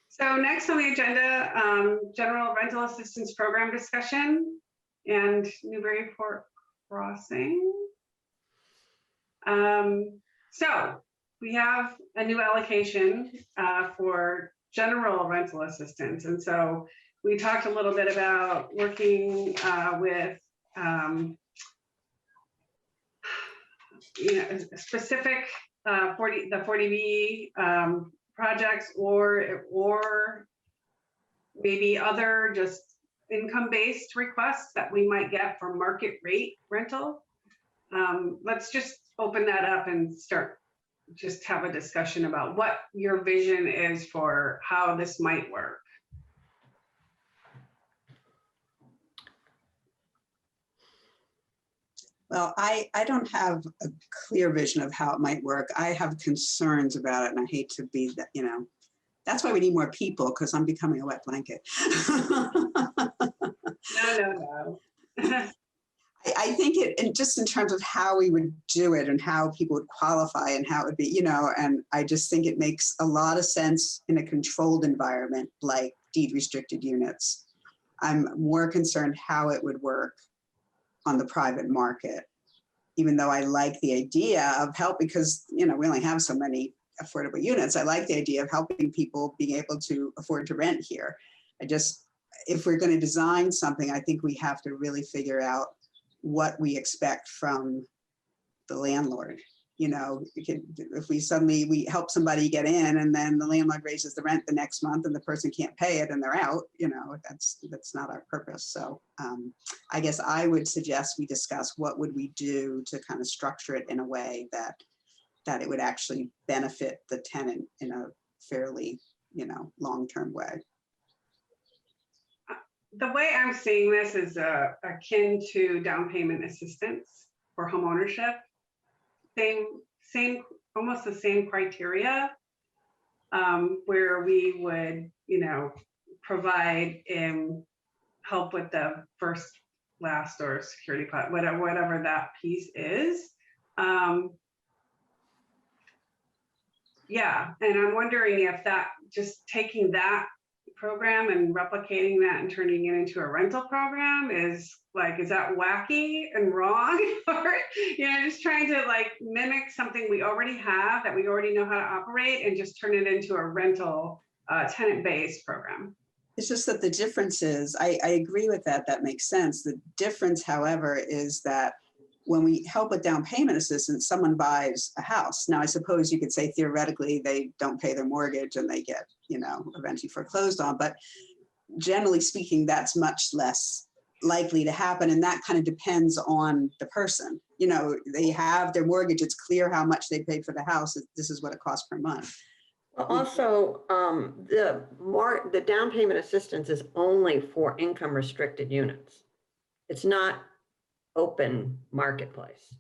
So next on the agenda, general rental assistance program discussion and Newburyport Crossing. So we have a new allocation for general rental assistance. And so we talked a little bit about working with specific the 40B projects or maybe other just income-based requests that we might get for market rate rental. Let's just open that up and just have a discussion about what your vision is for how this might work. Well, I don't have a clear vision of how it might work. I have concerns about it and I hate to be that, that's why we need more people, because I'm becoming a wet blanket. No. I think and just in terms of how we would do it and how people would qualify and how it would be, and I just think it makes a lot of sense in a controlled environment like deed restricted units. I'm more concerned how it would work on the private market, even though I like the idea of help because, we only have so many affordable units. I like the idea of helping people being able to afford to rent here. If we're going to design something, I think we have to really figure out what we expect from the landlord. If we help somebody get in and then the landlord raises the rent the next month and the person can't pay it and they're out, that's not our purpose. So I guess I would suggest we discuss what would we do to kind of structure it in a way that it would actually benefit the tenant in a fairly, long-term way. The way I'm seeing this is akin to down payment assistance for home ownership. Same, almost the same criteria, where we would, provide help with the first, last, or security deposit, whatever that piece is. Yeah, and I'm wondering if that, just taking that program and replicating that and turning it into a rental program is that wacky and wrong? Or, just trying to mimic something we already have, that we already know how to operate, and just turn it into a rental tenant-based program. It's just that the difference is, I agree with that. That makes sense. The difference, however, is that when we help with down payment assistance, someone buys a house. Now, I suppose you could say theoretically they don't pay their mortgage and they get, eventually foreclosed on. But generally speaking, that's much less likely to happen. And that kind of depends on the person. They have their mortgage. It's clear how much they paid for the house. This is what it costs per month. Well, also, the down payment assistance is only for income restricted units. It's not open marketplace.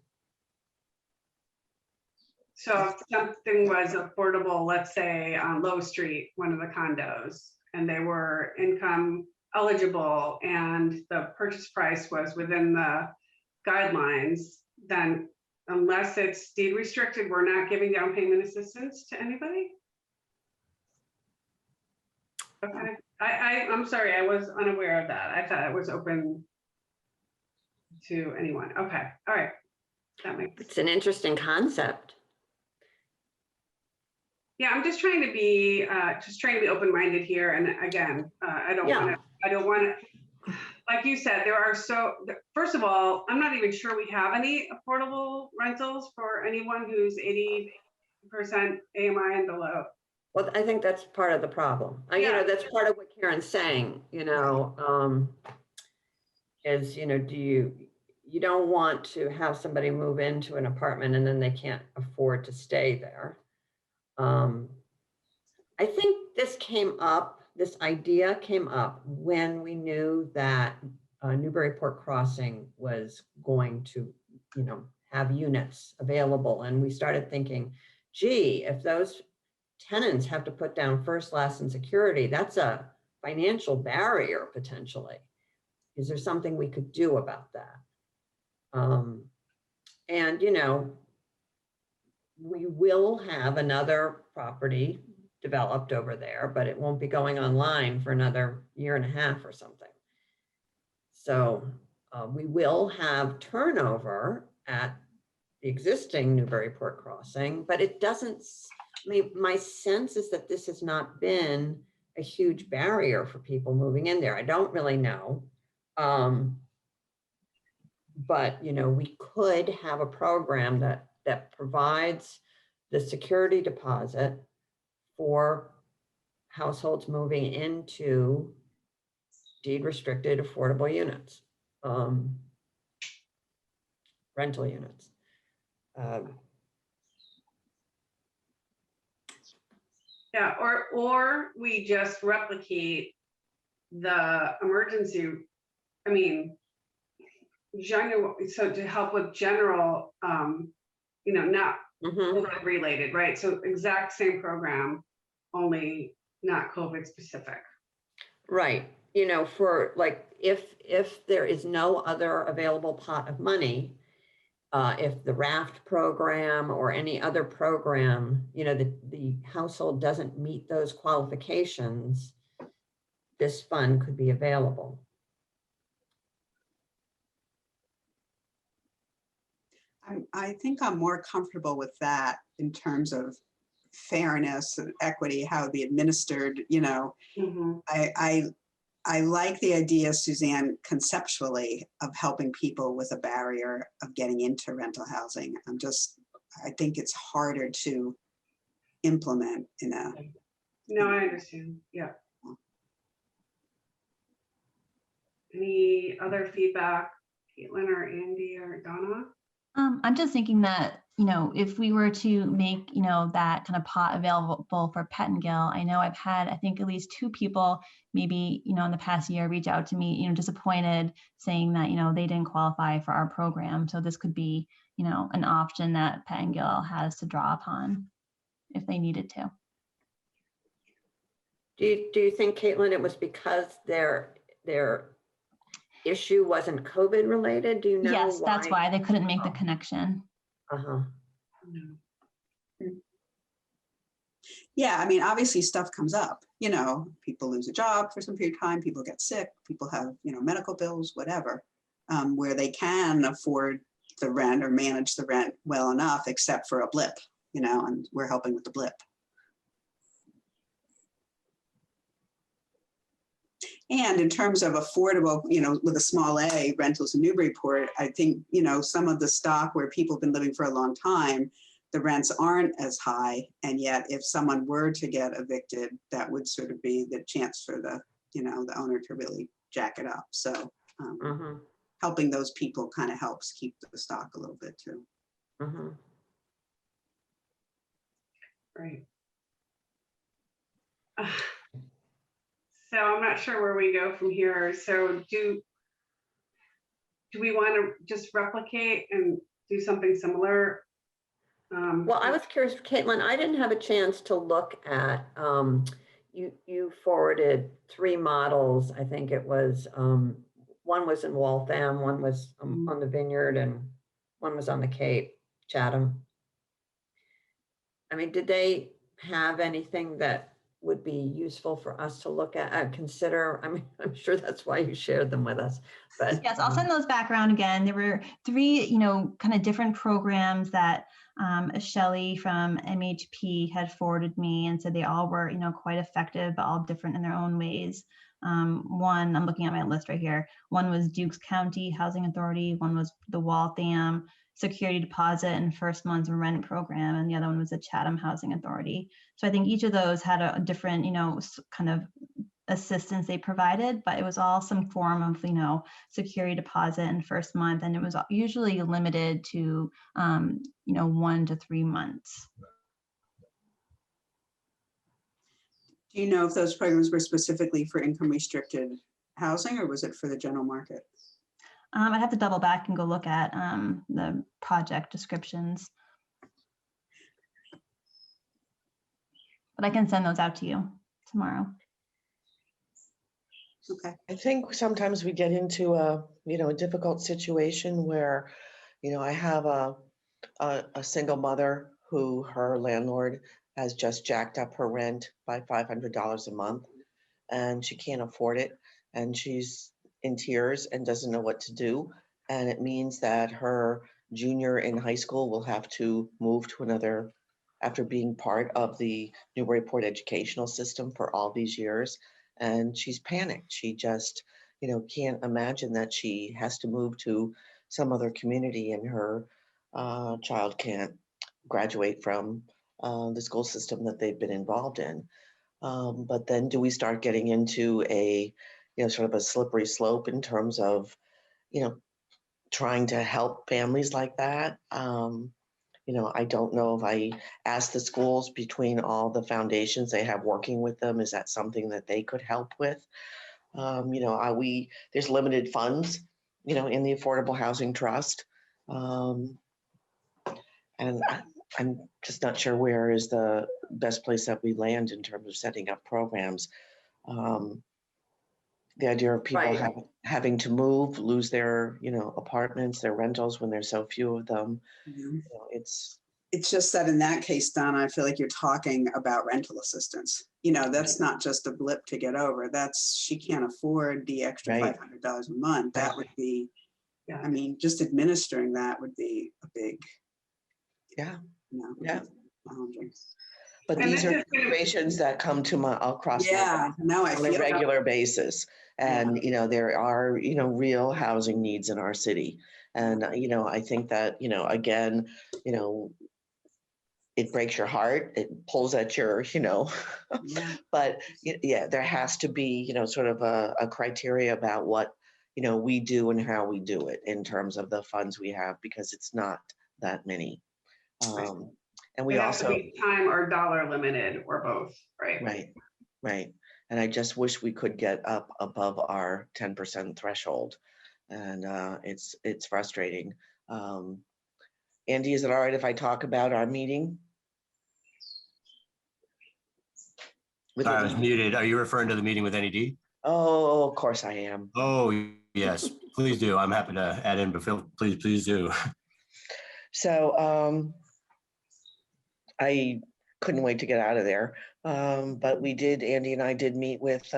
So if something was affordable, let's say on Low Street, one of the condos, and they were income eligible and the purchase price was within the guidelines, then unless it's deed restricted, we're not giving down payment assistance to anybody? Okay, I'm sorry, I was unaware of that. I thought it was open to anyone. Okay, all right. That makes, It's an interesting concept. yeah, I'm just trying to be open-minded here. And again, I don't want to, like you said, first of all, I'm not even sure we have any affordable rentals for anyone who's 80% AMI and below. Well, I think that's part of the problem. You know, that's part of what Karen's saying, you know, is, you know, you don't want to have somebody move into an apartment and then they can't afford to stay there. I think this idea came up when we knew that Newburyport Crossing was going to, you know, have units available. And we started thinking, gee, if those tenants have to put down first, last, and security, that's a financial barrier potentially. Is there something we could do about that? And, you know, we will have another property developed over there, but it won't be going online for another 1.5 years or something. So we will have turnover at the existing Newburyport Crossing, but it doesn't, I mean, my sense is that this has not been a huge barrier for people moving in there. I don't really know. But, you know, we could have a program that provides the security deposit for households moving into deed restricted affordable units, rental units. Yeah, or we just replicate the emergency, I mean, general, so to help with general, you know, not COVID related, right? So exact same program, only not COVID specific. Right. You know, for like, if there is no other available pot of money, if the RAFT program or any other program, you know, the household doesn't meet those qualifications, this fund could be available. I think I'm more comfortable with that in terms of fairness and equity, how it be administered, you know. I like the idea, Suzanne, conceptually of helping people with a barrier of getting into rental housing. I think it's harder to implement in a. No, I understand. Yeah. Any other feedback, Caitlin or Andy or Donna? I'm just thinking that, you know, if we were to make, you know, that kind of pot available for Pettingill, I know I've had, I think at least 2 people maybe, you know, in the past year reach out to me, you know, disappointed, saying that, you know, they didn't qualify for our program. So this could be, you know, an option that Pettingill has to draw upon if they needed to. Do you think, Caitlin, it was because their issue wasn't COVID related? Do you know? Yes, that's why they couldn't make the connection. Yeah, I mean, obviously stuff comes up, you know, people lose a job for some period of time, people get sick, people have, you know, medical bills, whatever, where they can afford the rent or manage the rent well enough, except for a blip, you know, and we're helping with the blip. And in terms of affordable, you know, with a small a, rentals in Newburyport, I think, you know, some of the stock where people have been living for a long time, the rents aren't as high. And yet if someone were to get evicted, that would sort of be the chance for the, you know, the owner to really jack it up. So helping those people kind of helps keep the stock a little bit too. Right. So I'm not sure where we go from here. So do we want to just replicate and do something similar? Well, I was curious, Caitlin, I didn't have a chance to look at, you forwarded 3 models. I think it was, one was in Waltham, one was on the Vineyard, and one was on the Cape, Chatham. I mean, did they have anything that would be useful for us to look at, consider? I mean, I'm sure that's why you shared them with us, but. Yes, I'll send those back around again. There were 3, kind of different programs that Shelley from MHP had forwarded me and said they all were, quite effective, but all different in their own ways. One, I'm looking at my list right here. One was Dukes County Housing Authority. One was the Waltham Security Deposit and First Month's Rent Program. And the other one was the Chatham Housing Authority. So I think each of those had a different, kind of assistance they provided, but it was all some form of, security deposit and first month. And it was usually limited to, 1 to 3 months. Do you know if those programs were specifically for income restricted housing, or was it for the general market? I'd have to double back and go look at the project descriptions. But I can send those out to you tomorrow. Okay. I think sometimes we get into a difficult situation where, I have a single mother who her landlord has just jacked up her rent by $500 a month, and she can't afford it, and she's in tears and doesn't know what to do. And it means that her junior in high school will have to move to another, after being part of the Newburyport educational system for all these years. And she's panicked. She just, can't imagine that she has to move to some other community and her child can't graduate from the school system that they've been involved in. But then do we start getting into a, sort of a slippery slope in terms of, trying to help families like that? I don't know if I asked the schools between all the foundations they have working with them, is that something that they could help with? There's limited funds, in the Affordable Housing Trust. And I'm just not sure where is the best place that we land in terms of setting up programs. The idea of people Right. having to move, lose their, apartments, their rentals when there's so few of them. It's just that in that case, Donna, I feel like you're talking about rental assistance. That's not just a blip to get over. She can't afford the extra Right. $500 a month. That would be, I mean, just administering that would be a big, Yeah. challenging. But And these this are is gonna- situations that come to across my Yeah, no, I on a feel that. regular basis. And, there are, real housing needs in our city. And, I think that, again, it breaks your heart, it pulls at your, Yeah. but there has to be, sort of a criteria about what, we do and how we do it in terms of the funds we have, because it's not that many. And we It has to also, be time or dollar limited or both, right? Right. And I just wish we could get up above our 10% threshold. And it's frustrating. Andy, is it all right if I talk about our meeting? I was muted. Are you referring to the meeting with NED? Oh, of course I am. Oh, yes, please do. I'm happy to add in, but please do. So I couldn't wait to get out of there. But Andy and I did meet with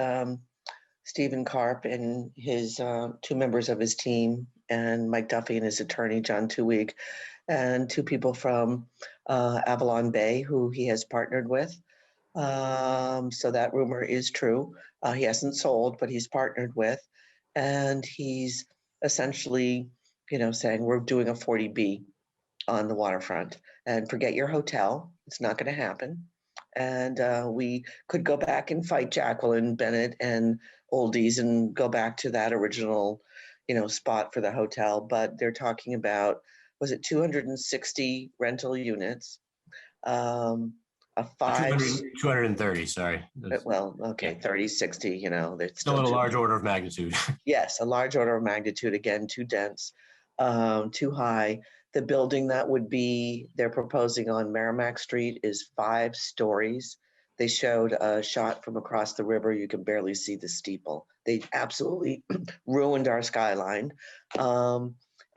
Stephen Karp and his 2 members of his team, and Mike Duffy and his attorney, John Tuig, and 2 people from Avalon Bay who he has partnered with. So that rumor is true. He hasn't sold, but he's partnered with, and he's essentially, saying we're doing a 40B on the waterfront, and forget your hotel. It's not going to happen. And we could go back and fight Jacqueline Bennett and Oldies and go back to that original, spot for the hotel. But they're talking about, was it 260 rental units? a 5, 230, sorry. well, okay, 30, 60, you know, it's Still in a too- large order of magnitude. Yes, a large order of magnitude, again, too dense, too high. The building that would be, they're proposing on Merrimack Street is 5 stories. They showed a shot from across the river. You can barely see the steeple. They absolutely ruined our skyline.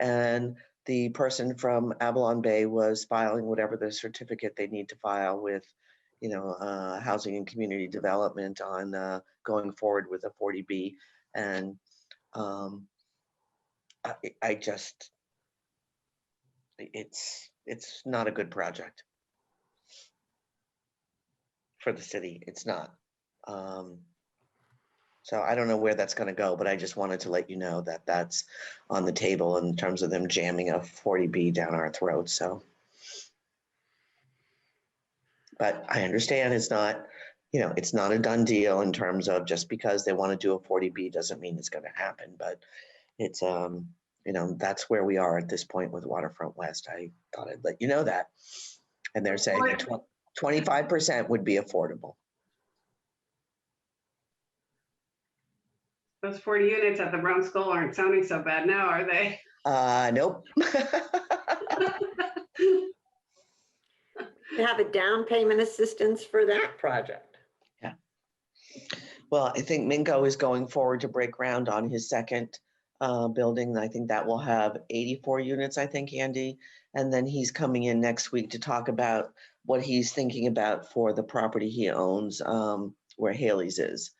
And the person from Avalon Bay was filing whatever the certificate they need to file with, you know, Housing and Community Development on going forward with a 40B. And I just, it's not a good project for the city. It's not. So I don't know where that's going to go, but I just wanted to let you know that that's on the table in terms of them jamming a 40B down our throats. So, but I understand it's not, you know, it's not a done deal in terms of just because they want to do a 40B doesn't mean it's going to happen, but it's, you know, that's where we are at this point with Waterfront West. I thought I'd let you know that. And they're saying that 25% would be affordable. Those 40 units at the Brown Skull aren't sounding so bad now, are they? Nope. You have a down payment assistance for that project. Yeah. Well, I think Minko is going forward to break ground on his second building. I think that will have 84 units, I think, Andy. And then he's coming in next week to talk about what he's thinking about for the property he owns where Haley's is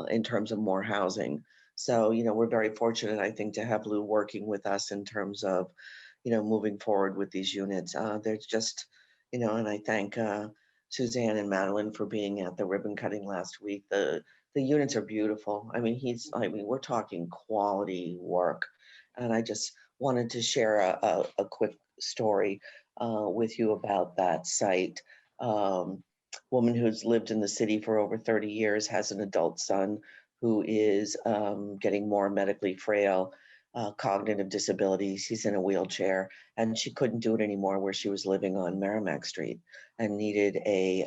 in terms of more housing. So, you know, we're very fortunate, I think, to have Lou working with us in terms of, you know, moving forward with these units. There's just, you know, and I thank Suzanne and Madeline for being at the ribbon cutting last week. The units are beautiful. I mean, we're talking quality work. And I just wanted to share a quick story with you about that site. Woman who's lived in the city for over 30 years, has an adult son who is getting more medically frail, cognitive disabilities. He's in a wheelchair, and she couldn't do it anymore where she was living on Merrimack Street and needed a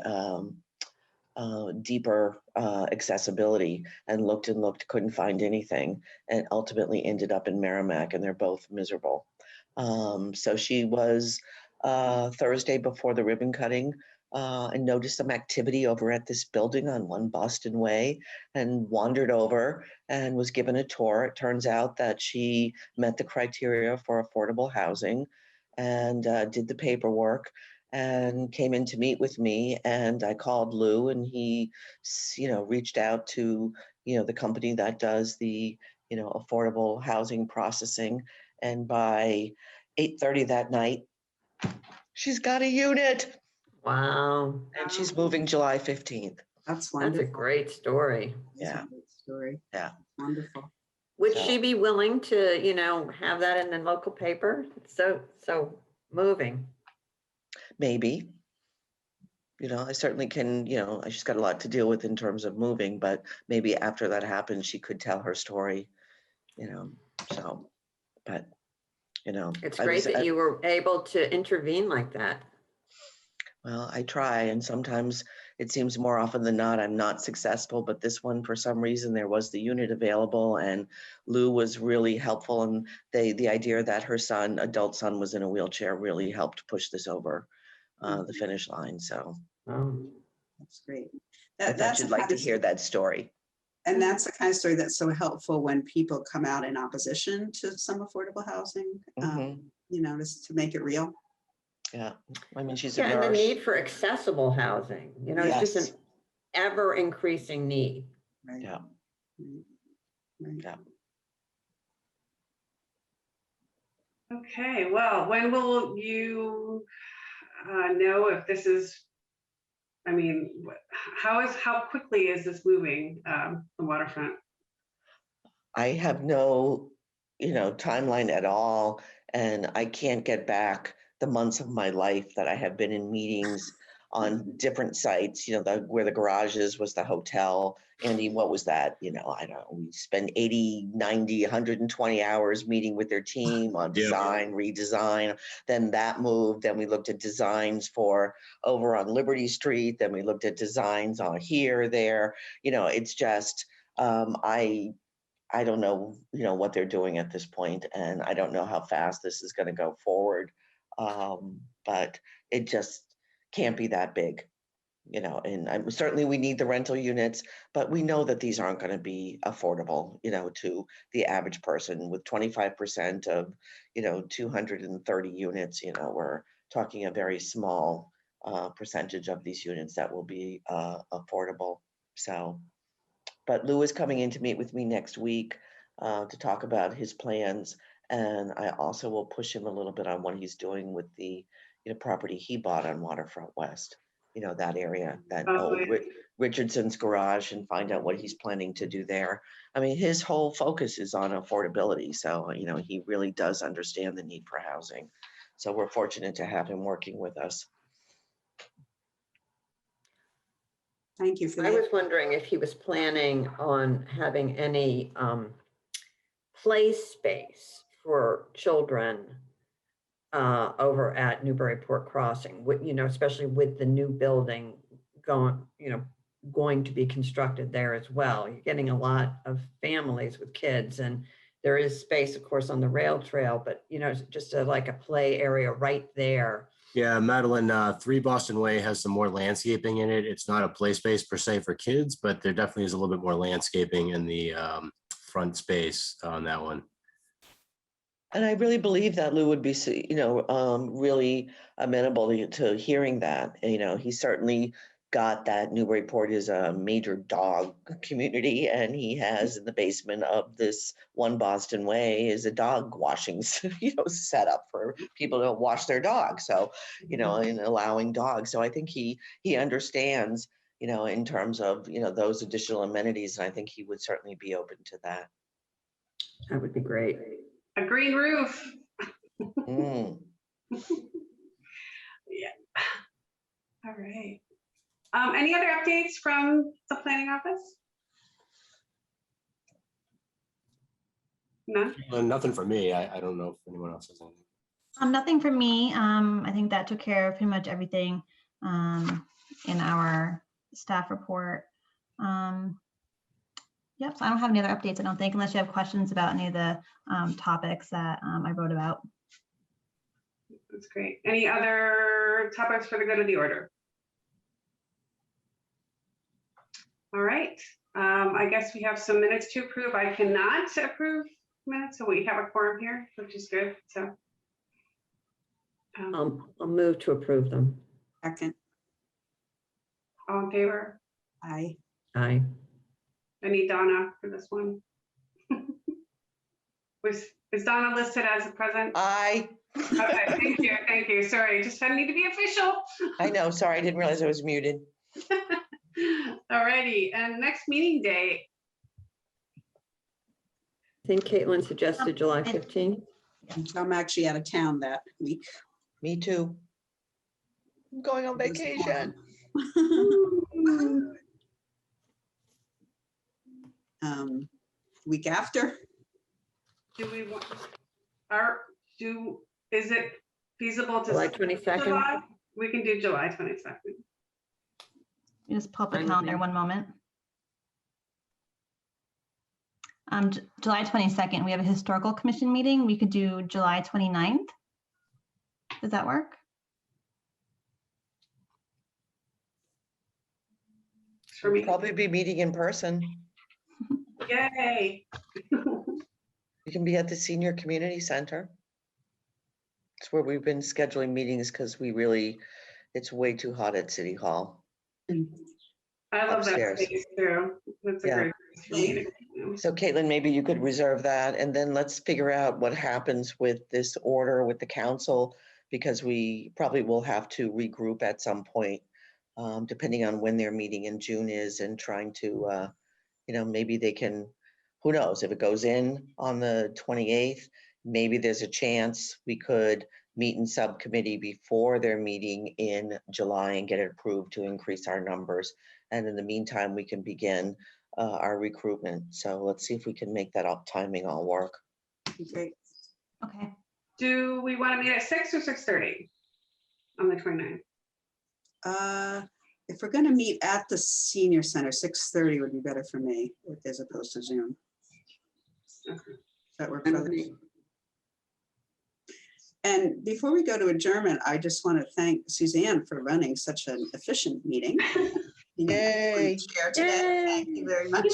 deeper accessibility, and looked, couldn't find anything, and ultimately ended up in Merrimack, and they're both miserable. So she was Thursday before the ribbon cutting and noticed some activity over at this building on 1 Boston Way, and wandered over and was given a tour. It turns out that she met the criteria for affordable housing and did the paperwork and came in to meet with me. And I called Lou, and he, you know, reached out to, you know, the company that does the, you know, affordable housing processing. And by 8:30 that night, she's got a unit. Wow, And she's moving July 15th. That's that's a wonderful. great story. That's a Yeah. great story. Yeah. Wonderful. Would So- she be willing to, you know, have that in the local paper? So moving. Maybe. You know, I certainly can, you know, she's got a lot to deal with in terms of moving, but maybe after that happens, she could tell her story, you know, so, but, you know. It's I great was- that you were able to intervene like that. Well, I try, and sometimes it seems more often than not, I'm not successful, but this one, for some reason, there was the unit available, and Lou was really helpful, and the idea that her son, adult son, was in a wheelchair really helped push this over the finish line, so That's great. I thought That's you'd the like kind to of- hear that story. And that's the kind of story that's so helpful when people come out in opposition to some affordable housing, you know, just to make it real. Yeah, I mean, she's a Yeah, and the nurse. need for accessible housing, you know, it's just Yes. an ever increasing need. Right. Yeah. Right. Yeah. Okay, well, when will you know if this is, I mean, how quickly is this moving, the waterfront? I have no, you know, timeline at all, and I can't get back the months of my life that I have been in meetings on different sites, where the garage is was the hotel. Andy, what was that? I don't know, we spend 80, 90, 120 hours meeting with their team on design, redesign. Then that moved. Then we looked at designs for over on Liberty Street. Then we looked at designs on here, there. It's just, I don't know, what they're doing at this point, and I don't know how fast this is going to go forward. But it just can't be that big, and certainly we need the rental units, but we know that these aren't going to be affordable, to the average person with 25% of, 230 units, we're talking a very small percentage of these units that will be affordable. So, but Lou is coming in to meet with me next week to talk about his plans. And I also will push him a little bit on what he's doing with the property he bought on Waterfront West, that area, that old Richardson's garage, and find out what he's planning to do there. I mean, his whole focus is on affordability. So, he really does understand the need for housing. So we're fortunate to have him working with us. Thank you for I was that. wondering if he was planning on having any play space for children over at Newburyport Crossing, especially with the new building going to be constructed there as well. You're getting a lot of families with kids, and there is space, of course, on the rail trail, but just like a play area right there. Yeah, Madeline, 3 Boston Way has some more landscaping in it. It's not a play space per se for kids, but there definitely is a little bit more landscaping in the front space on that one. And I really believe that Lou would be, really amenable to hearing that. He certainly got that Newburyport is a major dog community, and he has in the basement of this 1 Boston Way is a dog washing, set up for people to wash their dogs. So, and allowing dogs. So I think he understands, in terms of, those additional amenities. And I think he would certainly be open to that. That would be great. A green roof. Mm. Yeah. All right. Any other updates from the planning office? None? Nothing for me. I don't know if anyone else has anything. Nothing for me. I think that took care of pretty much everything in our staff report. Yep, so I don't have any other updates, I don't think, unless you have questions about any of the topics that I wrote about. That's great. Any other topics for the good of the order? All right. I guess we have some minutes to approve. I cannot approve minutes, so we have a quorum here, which is good. So I'll move to approve them. Second, all in favor? aye. Aye. I need Donna for this one. Is Donna listed as a present? Aye. Okay, thank you, thank you. Sorry, just I need to be official. I know, sorry, I didn't realize I was muted. All righty, and next meeting date. I think Caitlin suggested July 15th. I'm actually out of town that week. Me too. I'm going on vacation. Week after, Do we want, is it feasible to? July 22nd. July? We can do July 22nd. You just pull up the Fine with calendar me. one moment. July 22nd, we have a historical commission meeting. We could do July 29th. Does that work? For me, Probably be meeting in person. yay. You can be at the Senior Community Center. It's where we've been scheduling meetings because it's way too hot at City Hall. I love that Upstairs. space too. That's a Yeah. great place for meeting. So Caitlin, maybe you could reserve that, and then let's figure out what happens with this order with the council, because we probably will have to regroup at some point, depending on when their meeting in June is, and trying to, maybe they can, who knows, if it goes in on the 28th, maybe there's a chance we could meet in subcommittee before their meeting in July and get it approved to increase our numbers. And in the meantime, we can begin our recruitment. So let's see if we can make that up timing all work. Great. Okay. Do we want to meet at 6 or 6:30 on the 29th? If we're going to meet at the senior center, 6:30 would be better for me as opposed to Zoom. Okay. Does that work for others? And before we go to adjournment, I just want to thank Suzanne for running such an efficient meeting. Yay. Chair today. Thank you very much.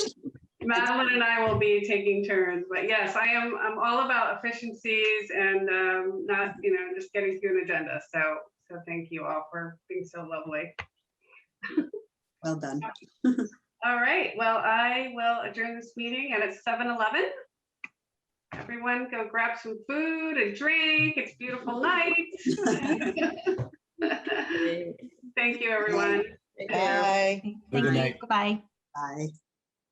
Madeline and I will be taking turns, but yes, I'm all about efficiencies and not, just getting through an agenda. So thank you all for being so lovely. Well done. All right, well, I will adjourn this meeting and it's 7:11. Everyone go grab some food and drink. It's a beautiful night. Thank you, everyone. Take care. Bye. Thank Good you. night. Goodbye. Bye.